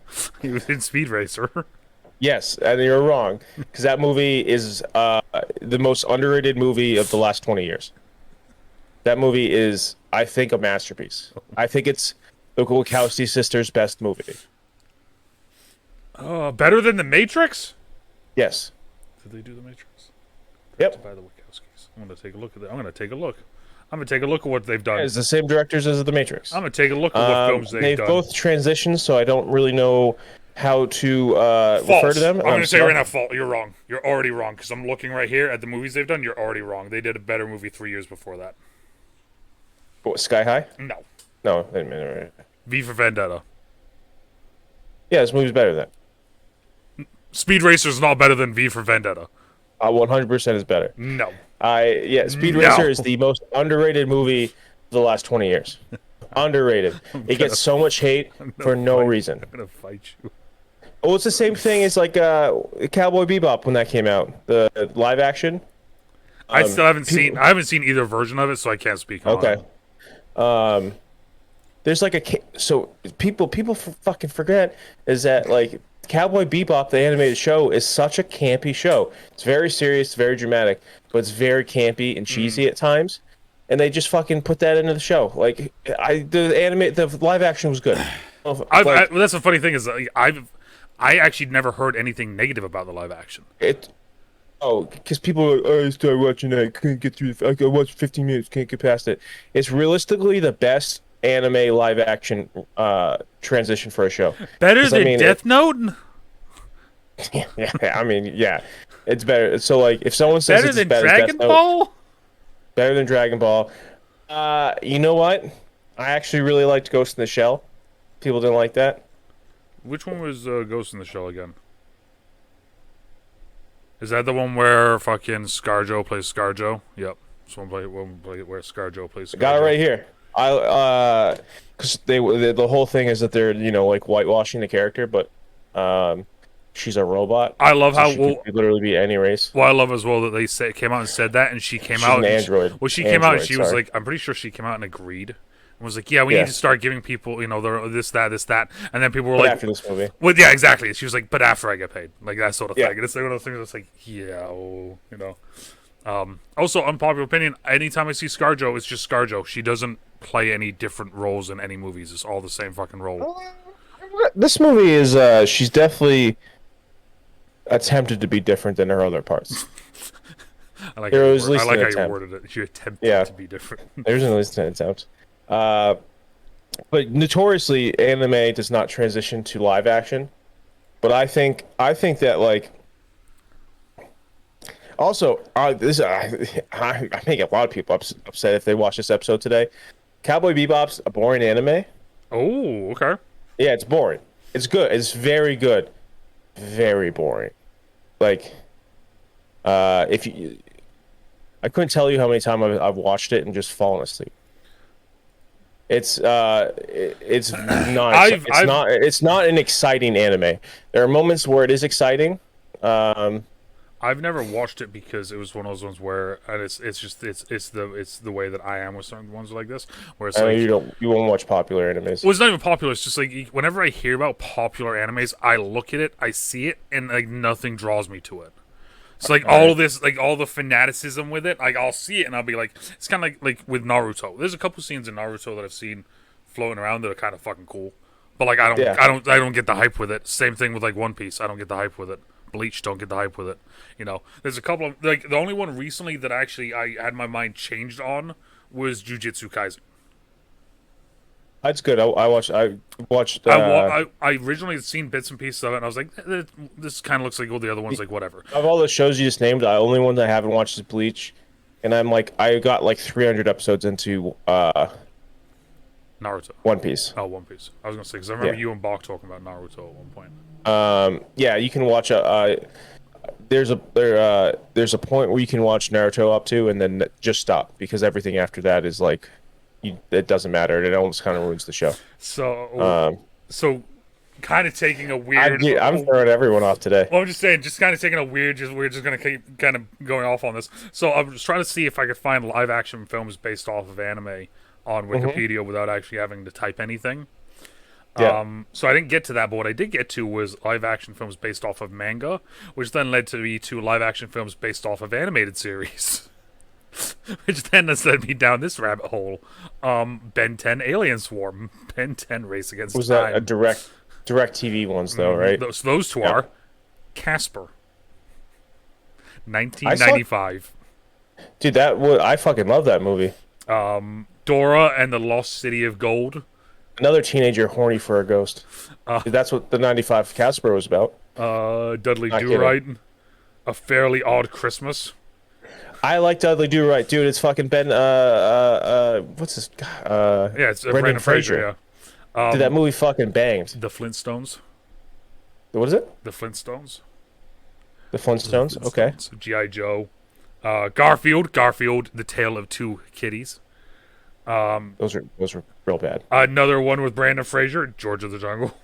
He was in Speed Racer. Yes, and you're wrong, because that movie is the most underrated movie of the last 20 years. That movie is, I think, a masterpiece. I think it's the Wachowski sisters' best movie. Better than The Matrix? Yes. Did they do The Matrix? Yep. By the Wachowskis. I'm gonna take a look at that. I'm gonna take a look. I'm gonna take a look at what they've done. It's the same directors as The Matrix. I'm gonna take a look at what films they've done. Both transitioned, so I don't really know how to refer to them. I'm gonna say right now, false. You're wrong. You're already wrong because I'm looking right here at the movies they've done. You're already wrong. They did a better movie 3 years before that. What, Sky High? No. No, wait a minute. V for Vendetta. Yeah, this movie's better than that. Speed Racer is not better than V for Vendetta. 100% is better. No. Speed Racer is the most underrated movie of the last 20 years. Underrated. It gets so much hate for no reason. I'm gonna fight you. Well, it's the same thing as like Cowboy Bebop when that came out, the live action. I still haven't seen. I haven't seen either version of it, so I can't speak on it. Okay. There's like so people fucking forget is that like Cowboy Bebop, the animated show, is such a campy show. It's very serious, very dramatic, but it's very campy and cheesy at times. And they just fucking put that into the show. Like the live action was good. That's the funny thing is I actually never heard anything negative about the live action. Because people are like, I started watching it, I couldn't get through. I watched 15 minutes, can't get past it. It's realistically the best anime live action transition for a show. Better than Death Note? Yeah, I mean, yeah, it's better. So like, if someone says better than Dragon Ball, better than Dragon Ball. You know what? I actually really liked Ghost in the Shell. People didn't like that. Which one was Ghost in the Shell again? Is that the one where fucking ScarJo plays ScarJo? Yep. This one where ScarJo plays ScarJo. Got it right here. Because the whole thing is that they're like whitewashing the character, but she's a robot. I love how she could literally be any race. Well, I love as well that they came out and said that, and she came out. An android. She came out and she was like, I'm pretty sure she came out and agreed. And was like, yeah, we need to start giving people, this, that, and then people were like, after this movie. Well, yeah, exactly. She was like, but after I get paid, like that sort of thing. And it's like one of those things that's like, Also, unpopular opinion. Anytime I see ScarJo, it's just ScarJo. She doesn't play any different roles in any movies. It's all the same fucking role. This movie is, she's definitely attempted to be different than her other parts. I like how you worded it. She attempted to be different. There's at least an attempt. But notoriously, anime does not transition to live action. But I think that like. Also, I think a lot of people upset if they watch this episode today. Cowboy Bebop's a boring anime. Oh, okay. Yeah, it's boring. It's good. It's very good. Very boring. Like, I couldn't tell you how many times I've watched it and just fallen asleep. It's not an exciting anime. There are moments where it is exciting. I've never watched it because it was one of those ones where, and it's the way that I am with certain ones like this, where it's like you won't watch popular animes. Well, it's not even popular. It's just like whenever I hear about popular animes, I look at it, I see it, and like nothing draws me to it. It's like all this, like all the fanaticism with it. Like I'll see it and I'll be like, it's kind of like with Naruto. There's a couple scenes in Naruto that I've seen floating around that are kind of fucking cool, but like I don't get the hype with it. Same thing with like One Piece. I don't get the hype with it. Bleach, don't get the hype with it. There's a couple of like the only one recently that actually I had my mind changed on was Jujutsu Kaisen. That's good. I watched. I originally had seen bits and pieces of it, and I was like, "This kind of looks like all the other ones." Like whatever. Of all the shows you just named, the only one that I haven't watched is Bleach, and I got like 300 episodes into Naruto. One Piece. Oh, One Piece. I was gonna say because I remember you and Bach talking about Naruto at one point. Yeah, you can watch there's a point where you can watch Naruto up to, and then just stop because everything after that is like. It doesn't matter. It almost kind of ruins the show. So kind of taking a weird. I'm throwing everyone off today. Well, I'm just saying, just kind of taking a weird. We're just gonna keep kind of going off on this. So I'm just trying to see if I could find live action films based off of anime on Wikipedia without actually having to type anything. Yeah. So I didn't get to that, but what I did get to was live action films based off of manga, which then led to live action films based off of animated series. Which then has led me down this rabbit hole. Ben 10 Alien Swarm, Ben 10 Race Against Time. Was that a direct TV ones though, right? Those two are Casper, 1995. Dude, I fucking love that movie. Dora and the Lost City of Gold. Another teenager horny for a ghost. Uh, That's what the '95 Casper was about. Dudley Not Do kidding. Right. A Fairly Odd Christmas. I like Dudley Do Right, dude. It's fucking what's his Yeah, it's Brendan Brandon Fraser. Fraser. Yeah. Dude, that movie fucking banged. The Flintstones. What is it? The Flintstones. The Flintstones. Okay. G.I. Joe. Garfield. Garfield, The Tale of Two Kitties. Those were real bad. Another one with Brandon Fraser, George of the Jungle.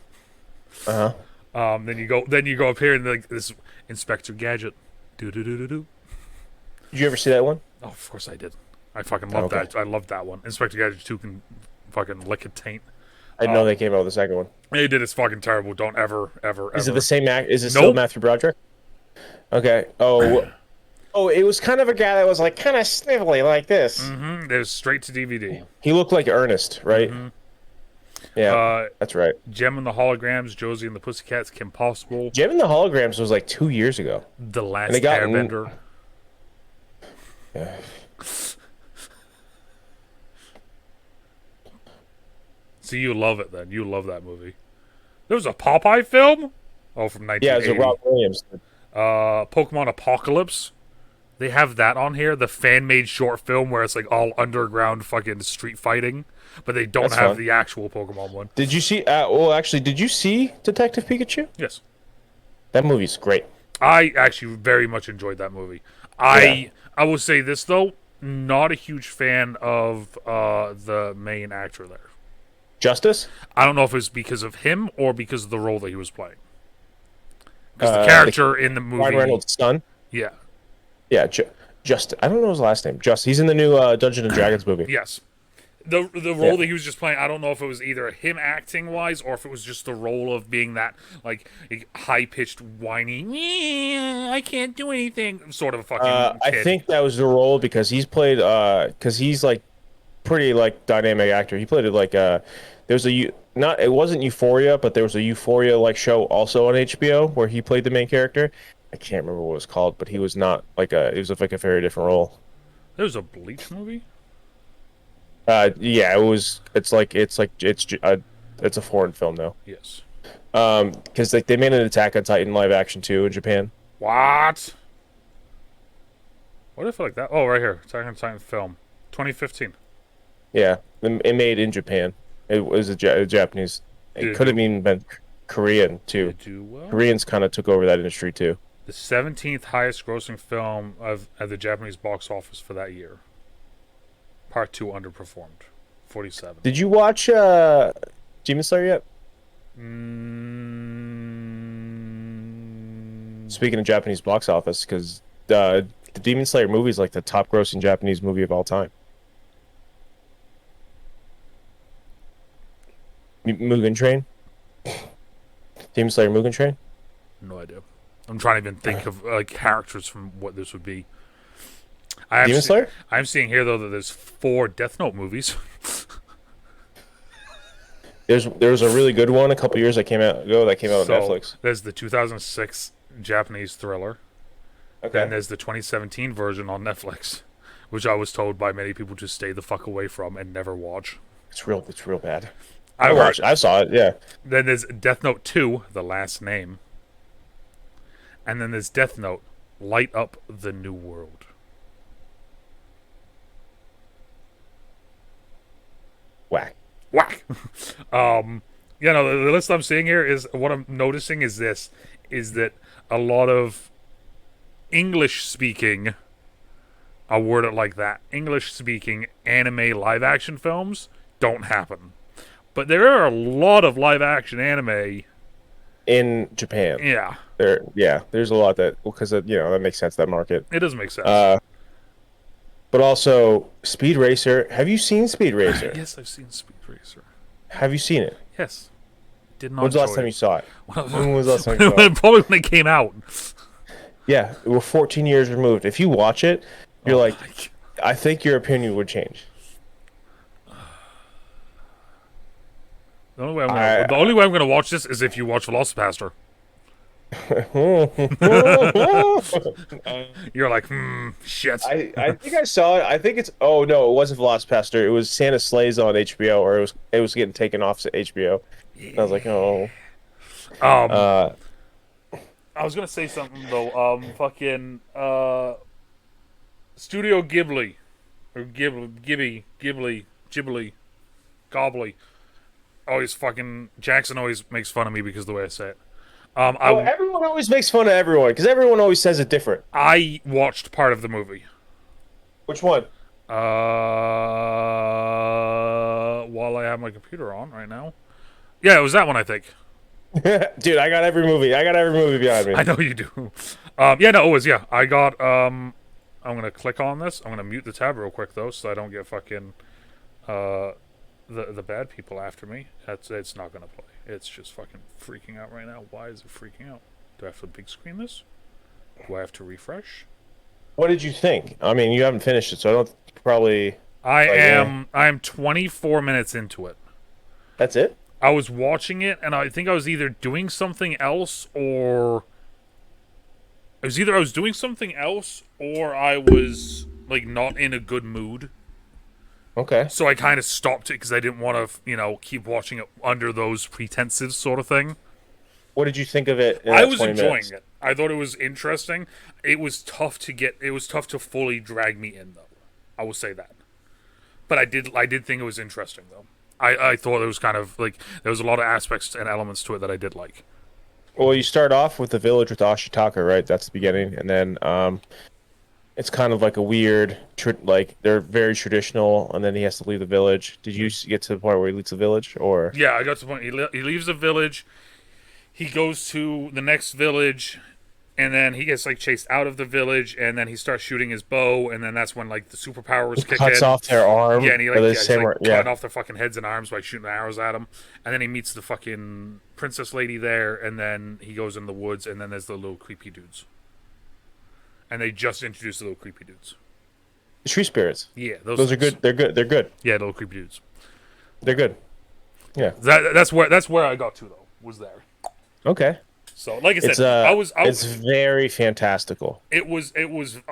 Uh huh. Then you go up here and like this Inspector Gadget. Do do do do do. Did you ever see that one? Oh, of course I did. I fucking love that. I love that one. Inspector Gadget 2 can fucking lick a taint. I didn't know they came out with the second one. They did. It's fucking terrible. Don't ever. Is it the same act? Is it Nope. still Matthew Broderick? Okay. Oh, it was kind of a guy that was like kind of snivelly like this. Mm-hmm. It was straight to DVD. He looked like Ernest, right? Mhm. Yeah, that's right. Gem and the Holograms, Josie and the Pussycats, Kim Possible, Gem and the Holograms was like 2 years ago. The Last they got Airbender. Yeah. See, you love it then. You love that movie. There was a Popeye film? Oh, from 1980. Yeah, it was a Rob Williams. Pokemon Apocalypse. They have that on here. The fan-made short film where it's like all underground fucking street fighting. But they don't That's have fun. the actual Pokemon one. Did you see? Well, actually, did you see Detective Pikachu? Yes. That movie's great. I actually very much enjoyed that movie. I will say this, though. Not a huge fan of the main actor there. Justice? I don't know if it was because of him or because of the role that he was playing. Because the character in the movie... Ryan Reynolds' son? Yeah. Yeah, Just. I don't know his last name. He's in the new Dungeons and Dragons movie. Yes. The role that he was just playing, I don't know if it was either him acting wise or if it was just the role of being that like high pitched whiny I can't do anything sort of fucking I kid. think that was the role because he's played because he's like pretty like dynamic actor. He played it like there's a not it wasn't Euphoria, but there was a Euphoria like show also on HBO where he played the main character. I can't remember what it was called, but he was not like it was like a very different role. There's a Bleach movie? Yeah, it's a foreign film though. Yes. Because like they made an Attack on Titan live action too in Japan. What? What if like that? Oh, right here. Attack on Titan film. 2015. Yeah, it made in Japan. It was a Japanese. It could have even been Korean too. Did do well? Koreans kind of took over that industry too. The 17th highest grossing film at the Japanese box office for that year. Part 2 underperformed. 47. Did you watch Demon Slayer yet? Speaking of Japanese box office, because the Demon Slayer movie is like the top grossing Japanese movie of all time. Mugen Train? Demon Slayer Mugen Train? No idea. I'm trying to even think of like characters from what this would be. Demon Slayer? I'm seeing here though that there's 4 Death Note movies. There was a really good one a couple years that came out on Netflix. There's the 2006 Japanese thriller. Okay. Then there's the 2017 version on Netflix, which I was told by many people to stay the fuck away from and never watch. It's real bad. I watched it. I saw it, yeah. Then there's Death Note 2, The Last Name. And then there's Death Note, Light Up the New World. Whack. You know, the list I'm seeing here is what I'm noticing is that a lot of English speaking, I'll word it like that, English speaking anime live action films don't happen. But there are a lot of live action anime in Japan. Yeah. There's a lot that because that makes sense, that market. It does make sense. But also Speed Racer. Have you seen Speed Racer? Yes, I've seen Speed Racer. Have you seen it? Yes. Did not. When's the last time you saw it? When was the last time you saw it? Probably when it came out. Yeah, we're 14 years removed. If you watch it, you're like, I think your opinion would change. The only way I'm gonna watch this is if you watch Velocipaster. You're like, shit. I think I saw it. I think it's oh no, it wasn't Velocipaster. It was Santa Sleighs on HBO, or it was getting taken off to HBO. And I was like, oh. Um, Uh, I was gonna say something though. Fucking Studio Ghibli or Ghibli, Gobbly. Always fucking Jackson always makes fun of me because of the way I say it. I Everyone always makes fun of everyone because everyone always says it different. I watched part of the movie. Which one? While I have my computer on right now. Yeah, it was that one, I think. Dude, I got every movie. I got every movie behind me. I know you do. Yeah, no, it was, yeah. I got, I'm gonna click on this. I'm gonna mute the tab real quick, though, so I don't get fucking, the bad people after me. It's not gonna play. It's just fucking freaking out right now. Why is it freaking out? Do I have to big screen this? Do I have to refresh? What did you think? I mean, you haven't finished it, so I don't probably. I'm 24 minutes into it. That's it? I was watching it, and I think I was either doing something else, or I was doing something else, or I was like not in a good mood. Okay. So I kind of stopped it because I didn't want to, keep watching it under those pretenses, sort of thing. What did you think of it? I was enjoying minutes? it. I thought it was interesting. It was tough to fully drag me in, though. I will say that. But I did think it was interesting, though. I thought it was kind of like there was a lot of aspects and elements to it that I did like. Well, you start off with the village with Ashitaka, right? That's the beginning, and then it's kind of like a weird, like they're very traditional, and then he has to leave the village. Did you get to the part where he leaves the village, or? Yeah, I got to the point. He leaves the village. He goes to the next village, and then he gets like chased out of the village, and then he starts shooting his bow, and then that's when like the superpowers kick in. Cuts off their arm. Yeah, and he's cutting off their fucking heads and arms by shooting arrows at them. And then he meets the fucking princess lady there, and then he goes in the woods, and then there's the little creepy dudes. And they just introduced the little creepy dudes. The tree spirits. Yeah, those are good. They're good. They're good. Yeah, the little creepy dudes. They're good. Yeah. That's where I got to though. Was there. Okay. So, like I said, it's very fantastical. It was. I'm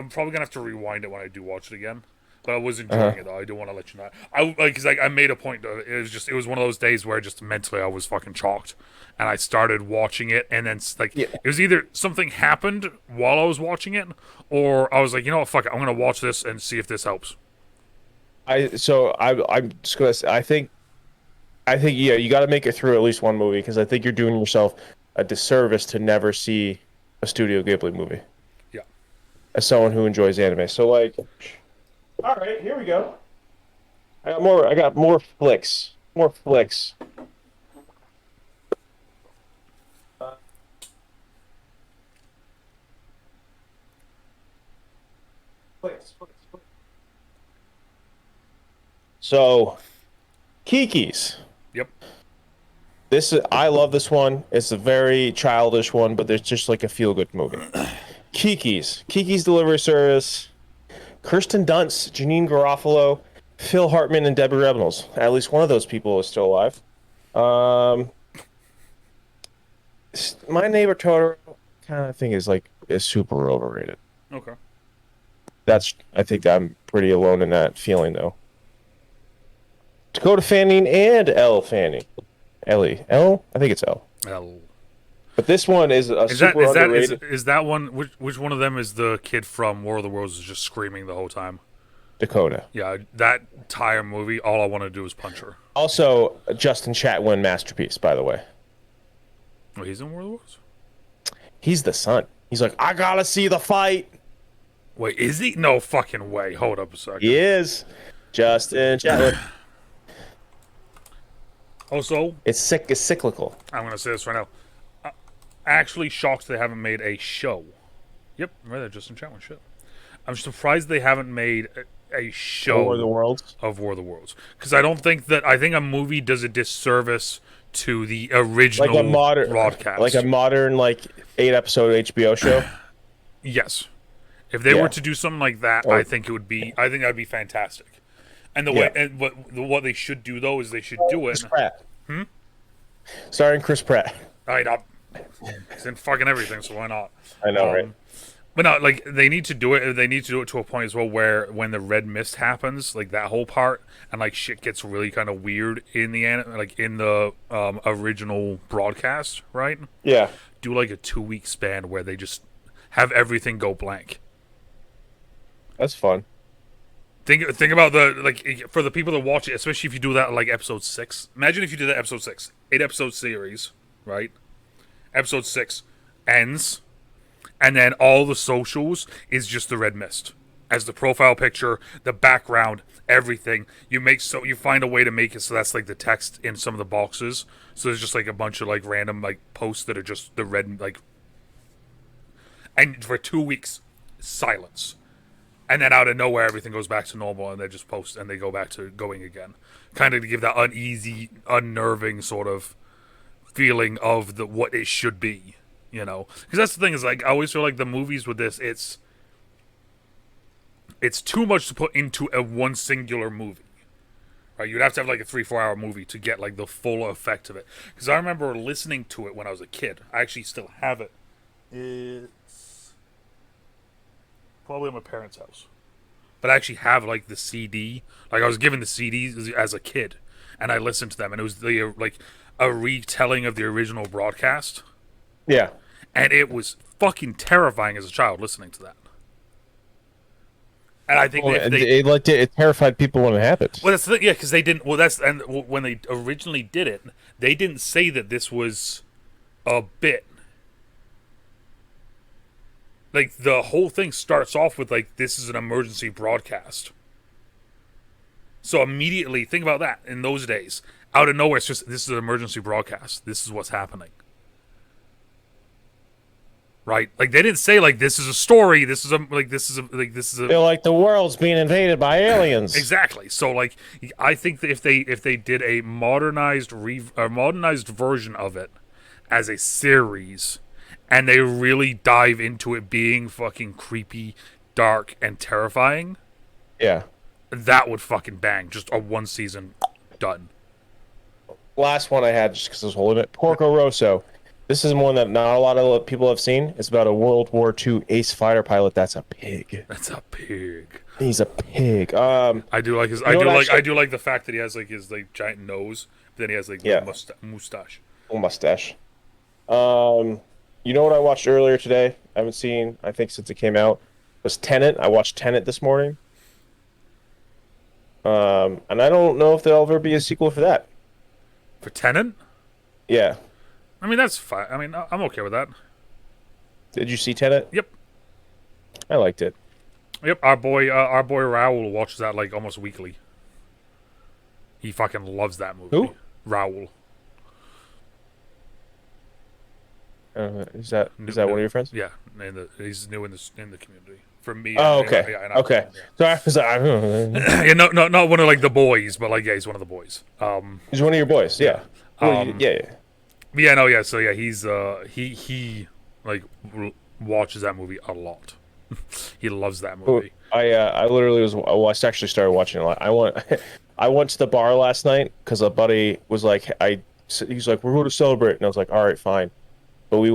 probably gonna have to rewind it when I do watch it again. But I was enjoying it though. I do want to let you know. I made a point. It was one of those days where just mentally I was fucking chalked, and I started watching it, and then it was either something happened while I was watching it, or I was like, you know what, fuck it, I'm gonna watch this and see if this helps. I'm just gonna say, I think yeah, you got to make it through at least one movie because I think you're doing yourself a disservice to never see a Studio Ghibli movie. Yeah. As someone who enjoys anime, so like, all right, here we go. I got more flicks. More flicks. Flicks. So, Kiki's. Yep. I love this one. It's a very childish one, but there's just like a feel-good movie. Kiki's Delivery Service. Kirsten Dunst, Janine Garofalo, Phil Hartman, and Debbie Reynolds. At least one of those people is still alive. My Neighbor Totoro kind of thing is super overrated. Okay. I think I'm pretty alone in that feeling though. Dakota Fanning and Elle Fanning. Ellie. L? I think it's L. L. But this one is super underrated. Is that one? Which one of them is the kid from War of the Worlds is just screaming the whole time? Dakota. Yeah, that entire movie, all I want to do is punch her. Also, Justin Chatwin masterpiece, by the way. Oh, he's in War of the Worlds? He's the son. He's like, I gotta see the fight. Wait, is he? No fucking way. Hold up a second. He is. Justin Chatwin. Also, it's cyclical. I'm gonna say this right now. Actually shocked they haven't made a show. Yep, right there, Justin Chatwin shit. I'm surprised they haven't made a show War of the Worlds. Because I think a movie does a disservice to the original broadcast. Like a modern 8-episode HBO show. Yes. If they were to do something like that, I think that'd be fantastic. And what they should do though is they should do it. Chris Pratt. Starring Chris Pratt. All right, It's in fucking everything, so why not? I know, right? Um, but no, like they need to do it. They need to do it to a point as well where when the red mist happens, like that whole part, and like shit gets really kind of weird in the like in the original broadcast, right? Yeah, Do like a 2 week span where they just have everything go blank. that's fun. Think about the like for the people that watch it, especially if you do that like episode 6. Imagine if you did that episode 6, 8 episode series, right? Episode 6 ends, and then all the socials is just the red mist as the profile picture, the background, everything. You find a way to make it so that's like the text in some of the boxes. So there's just like a bunch of like random like posts that are just the red like, and for 2 weeks silence, and then out of nowhere everything goes back to normal, and they just post and they go back to going again, kind of to give that uneasy, unnerving sort of feeling of the what it should be, you know? Because that's the thing is like I always feel like the movies with this, it's too much to put into a one singular movie. Right? You'd have to have like a 3-4 hour movie to get like the full effect of it. Because I remember listening to it when I was a kid. I actually still have it. It's probably at my parents' house, but I actually have like the CD. Like I was given the CDs as a kid, and I listened to them, and it was the like a retelling of the original broadcast, Yeah. and it was fucking terrifying as a child listening to that. And I think Well, that if they, it terrified people when it happened. well, that's the thing, yeah, because they didn't. Well, that's and when they originally did it, they didn't say that this was a bit. Like the whole thing starts off with like this is an emergency broadcast. So immediately think about that in those days. Out of nowhere, it's just this is an emergency broadcast. This is what's happening. Right? Like they didn't say like this is a story. This is a like this is a like this is a They're like the world's being invaded by aliens. exactly. So like I think that if they did a modernized version of it as a series, and they really dive into it being fucking creepy, dark, and terrifying, Yeah. that would fucking bang. Just a one season done. Last one I had just because I was holding it. Porco Rosso. This is one that not a lot of people have seen. It's about a World War II ace fighter pilot that's a pig. That's a pig. He's a pig. I do like his. I do like the fact that he has like his like giant nose, but then he has like Yeah. mustache. Mustache. You know what I watched earlier today? I haven't seen, I think, since it came out. Was Tenet. I watched Tenet this morning. And I don't know if there'll ever be a sequel for that. For Tenet, Yeah. I mean that's fine. I mean I'm okay with that. Did you see Tenet? Yep, I liked it. yep. Our boy Raoul watches that like almost weekly. He fucking loves that movie. Who? Raoul. Is that one of your friends? Yeah, he's new in the community. For me. Oh, okay. Yeah, Okay. So I was like, yeah, no, not one of like the boys, but like yeah, he's one of the boys. he's one of your boys. Yeah. Yeah. Yeah, no, yeah. So yeah, he's he like watches that movie a lot. He loves that movie. I literally was. Well, I actually started watching a lot. I went to the bar last night because a buddy was like, he's like, we're going to celebrate, and I was like, all right, fine. But I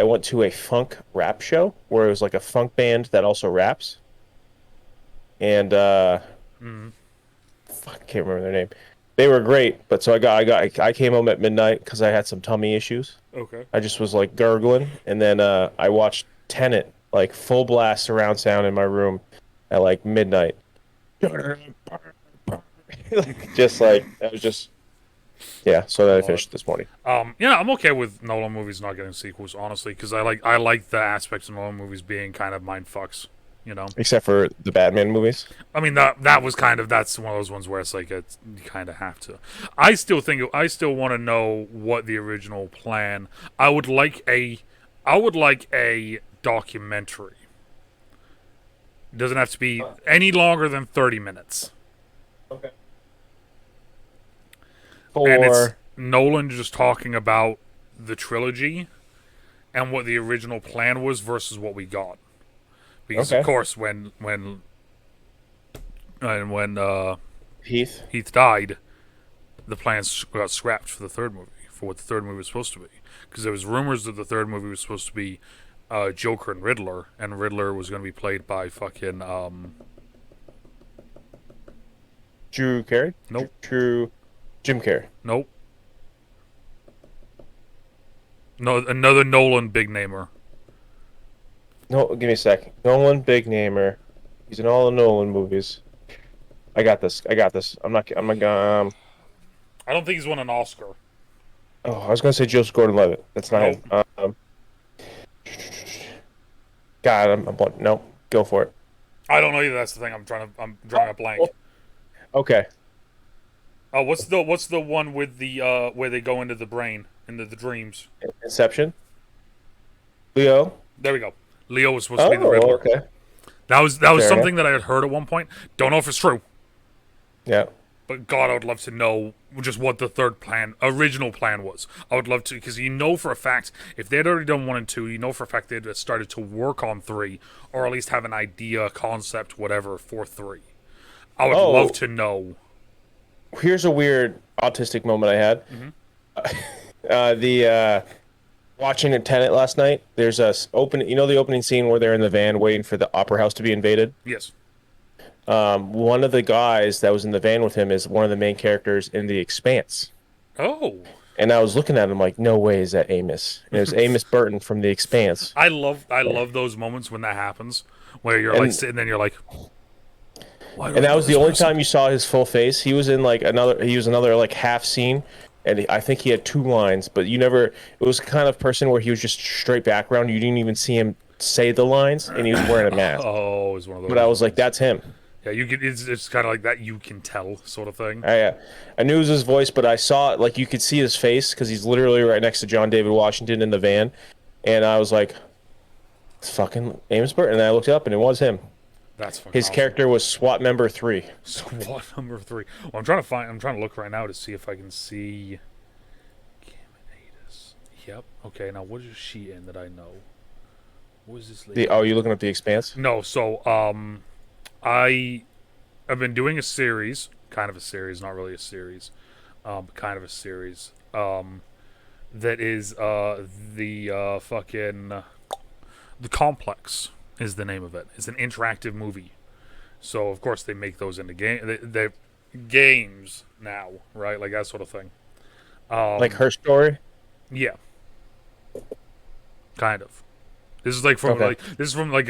went to a funk rap show where it was like a funk band that also raps, and fuck, I can't remember their name. They were great, but so I came home at midnight because I had some tummy issues. Okay. I just was like gurgling, and then I watched Tenet like full blast surround sound in my room at like midnight. Just like that was just yeah. So that I finished this morning. Yeah, I'm okay with Nolan movies not getting sequels, honestly, because I like the aspects of Nolan movies being kind of mind fucks. You know, Except for the Batman movies. I mean that was kind of that's one of those ones where it's like you kind of have to. I still want to know what the original plan. I would like a documentary. It doesn't have to be any longer than 30 minutes. Okay. And it's For Nolan just talking about the trilogy and what the original plan was versus what we got. Because Okay. of course, when Heath. Heath died, the plans got scrapped for the third movie for what the third movie was supposed to be, because there was rumors that the third movie was supposed to be Joker and Riddler was going to be played by fucking Drew Carey? Nope. Drew Jim Carrey. Nope. No, another Nolan big namer. No, give me a sec. Nolan, big namer. He's in all the Nolan movies. I got this. I'm not gonna. I don't think he's won an Oscar. Oh, I was gonna say Joseph Gordon-Levitt. That's not him. God, no. Go for it. I don't know either. That's the thing. I'm drawing a blank. Okay. Oh, what's the one with the where they go into the brain, into the dreams? Inception. Leo. There we go. Leo was supposed to be the Riddler. Okay. That was Fair something enough. that I had heard at one point. Don't know if it's true. Yeah. But God, I would love to know just what the original plan was. I would love to, because you know for a fact, if they had already done 1 and 2, you know for a fact they had started to work on 3, or at least have an idea, concept, whatever, for 3. I would love to know. Here's a weird autistic moment I had. Mm-hmm. Watching a Tenet last night. There's the opening scene where they're in the van waiting for the opera house to be invaded. Yes. One of the guys that was in the van with him is one of the main characters in The Expanse. Oh. And I was looking at him like, no way is that Amos. And it was Amos Burton from The Expanse. I love those moments when that happens, where you're like sitting there and you're like, why do I and that know was the this only person? time you saw his full face. He was in another like half scene, and I think he had 2 lines, but you never. It was the kind of person where he was just straight background. You didn't even see him say the lines, and he was wearing a mask. Oh, it was one of those. But I was like, that's him. Yeah, you can. It's kind of like that. You can tell, sort of thing. I knew it was his voice, but I saw it, like you could see his face because he's literally right next to John David Washington in the van, and I was like, it's fucking Amos Burton. And I looked up, and it was him. That's fucking His awesome. character was SWAT member 3. SWAT number 3. Well, I'm trying to look right now to see if I can see. Yep. Okay. Now, what is she in that I know? What is this lady? You looking up The Expanse? No. So, I have been doing a series, kind of a series, not really a series, kind of a series. That is the fucking The Complex is the name of it. It's an interactive movie. So of course they make those into they're games now, right? Like that sort of thing. Like Her Story? Yeah. Kind of. This is like from a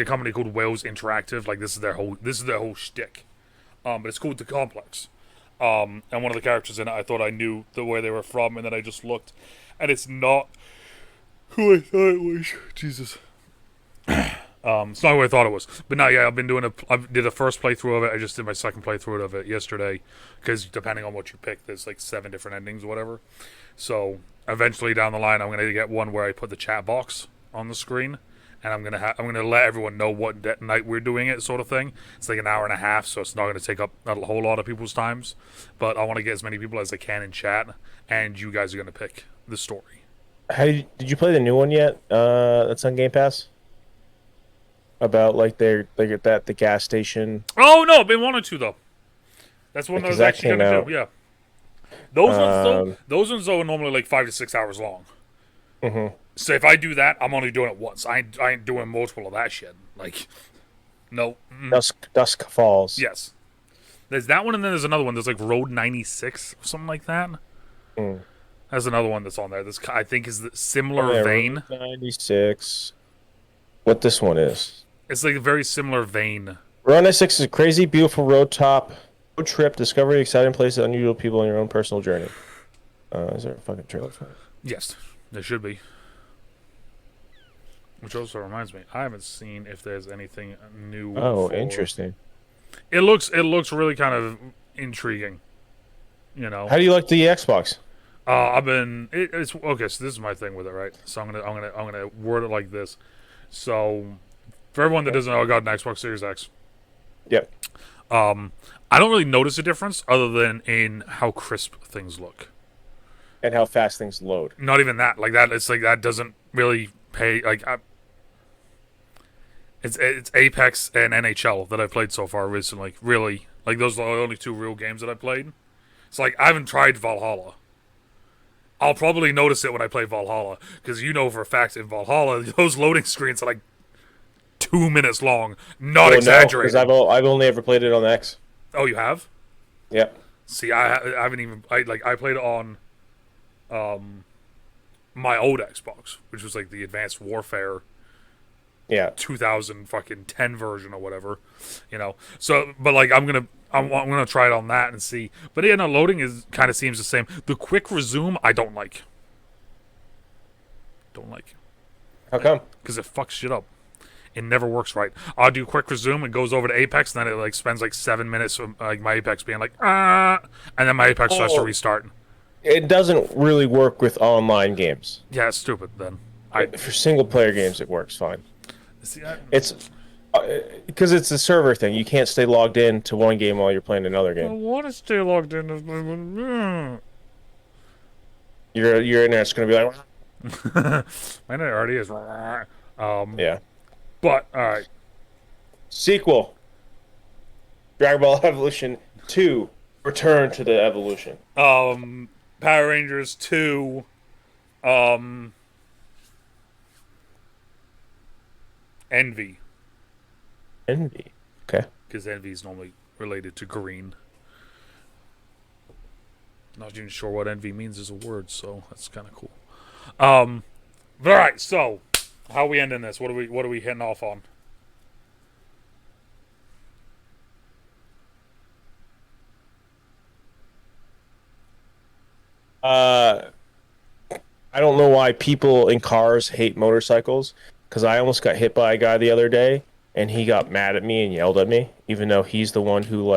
company called Wales Interactive. Like this is their whole shtick. But it's called The Complex. And one of the characters in it, I thought I knew where they were from, and then I just looked, and it's not who I thought it was. Jesus. It's not who I thought it was. But no, yeah, I did a first playthrough of it. I just did my second playthrough of it yesterday, because depending on what you pick, there's like 7 different endings or whatever. So eventually down the line, I'm gonna get one where I put the chat box on the screen, and I'm gonna let everyone know what night we're doing it, sort of thing. It's like an hour and a half, so it's not gonna take up a whole lot of people's times. But I want to get as many people as I can in chat, and you guys are gonna pick the story. Did you play the new one yet? That's on Game Pass. About like they get the gas station. Oh no, I've been wanting to though. That's one I was that actually came gonna out. do. Yeah. Those ones though are normally like 5 to 6 hours long. Mm-hmm. So if I do that, I'm only doing it once. I ain't doing multiple of that shit. Like, no. Dusk Falls. Yes. There's that one, and then there's another one. There's like Road 96 or something like that. Mm. There's another one that's on there. This I think is the similar vein. Road 96. What this one is? It's like a very similar vein. Road 96 is a crazy, beautiful road trip, discovery, exciting places, unusual people on your own personal journey. Is there a fucking trailer for it? Yes, there should be. Which also reminds me, I haven't seen if there's anything new. Oh, interesting. It looks really kind of intriguing. You know. How do you like the Xbox? It's okay. So this is my thing with it, right? So I'm gonna word it like this. So for everyone that doesn't know, I got an Xbox Series X. Yep. I don't really notice a difference other than in how crisp things look. And how fast things load. Not even that. Like that. It's like that doesn't really pay. Like it's Apex and NHL that I've played so far recently. Really, like those are the only 2 real games that I played. It's like I haven't tried Valhalla. I'll probably notice it when I play Valhalla, because you know for a fact in Valhalla those loading screens are like 2 minutes long. Not Well, no, because exaggerated. I've only ever played it on the X. Oh, you have? Yeah. See, I haven't even I played it on my old Xbox, which was like the Advanced Warfare Yeah. 2000 fucking 10 version or whatever, you know. So, but like I'm gonna try it on that and see. But yeah, no, loading is kind of seems the same. The quick resume I don't like. Don't like How come? because it fucks shit up. It never works right. I'll do quick resume. It goes over to Apex, and then it like spends like 7 minutes of like my Apex being like and then my Apex starts to Oh, restart. it doesn't really work with online games. Yeah, it's stupid. Then For single player games, it works fine. see. It's because it's a server thing. You can't stay logged in to one game while you're playing another I game. want to stay logged in. Your internet's gonna be like, Man, it already is. yeah. But all right. Sequel: Dragon Ball Evolution 2: Return to the Evolution. Power Rangers 2. Envy, Envy. Okay. because Envy is normally related to green. Not even sure what envy means as a word, so that's kind of cool. But all right, so how are we ending this? What are we hitting off on? I don't know why people in cars hate motorcycles. Because I almost got hit by a guy the other day, and he got mad at me and yelled at me, even though he's the one who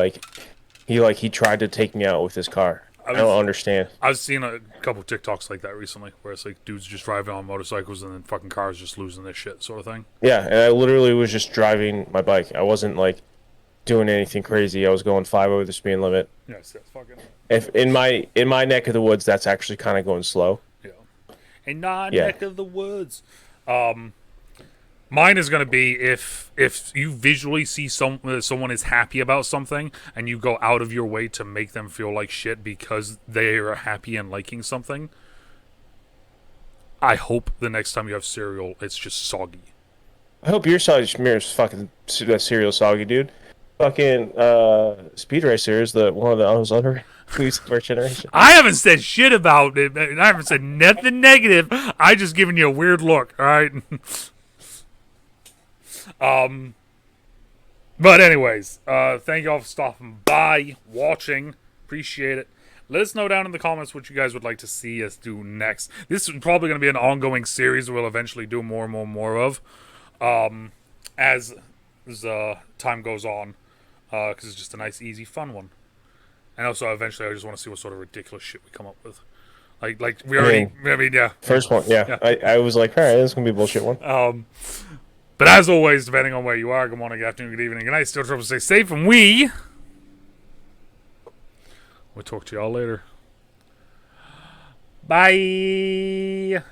he tried to take me out with his car. I don't understand. I've seen a couple TikToks like that recently, where it's like dudes just driving on motorcycles and then fucking cars just losing their shit, sort of thing. Yeah, and I literally was just driving my bike. I wasn't like doing anything crazy. I was going 5 over the speed limit. Yes, that's fucking If in my neck of the woods, that's actually kind of going slow. yeah. A non Yeah. neck of the woods. Mine is going to be if you visually see someone is happy about something and you go out of your way to make them feel like shit because they are happy and liking something. I hope the next time you have cereal, it's just soggy. I hope your mirror's fucking cereal soggy, dude. Fucking Speed Racer is one of those other foods of our generation. I haven't said shit about it. I haven't said nothing negative. I just giving you a weird look. All right. But anyways, thank you all for stopping by, watching. Appreciate it. Let us know down in the comments what you guys would like to see us do next. This is probably going to be an ongoing series we'll eventually do more and more of as time goes on, because it's just a nice, easy, fun one. And also, eventually, I just want to see what sort of ridiculous shit we come up with. Like we already, yeah. First one, yeah. I was like, all right, this is going to be a bullshit one. But as always, depending on where you are, good morning, good afternoon, good evening, good night. Still trouble to stay safe, and we'll talk to y'all later. Bye.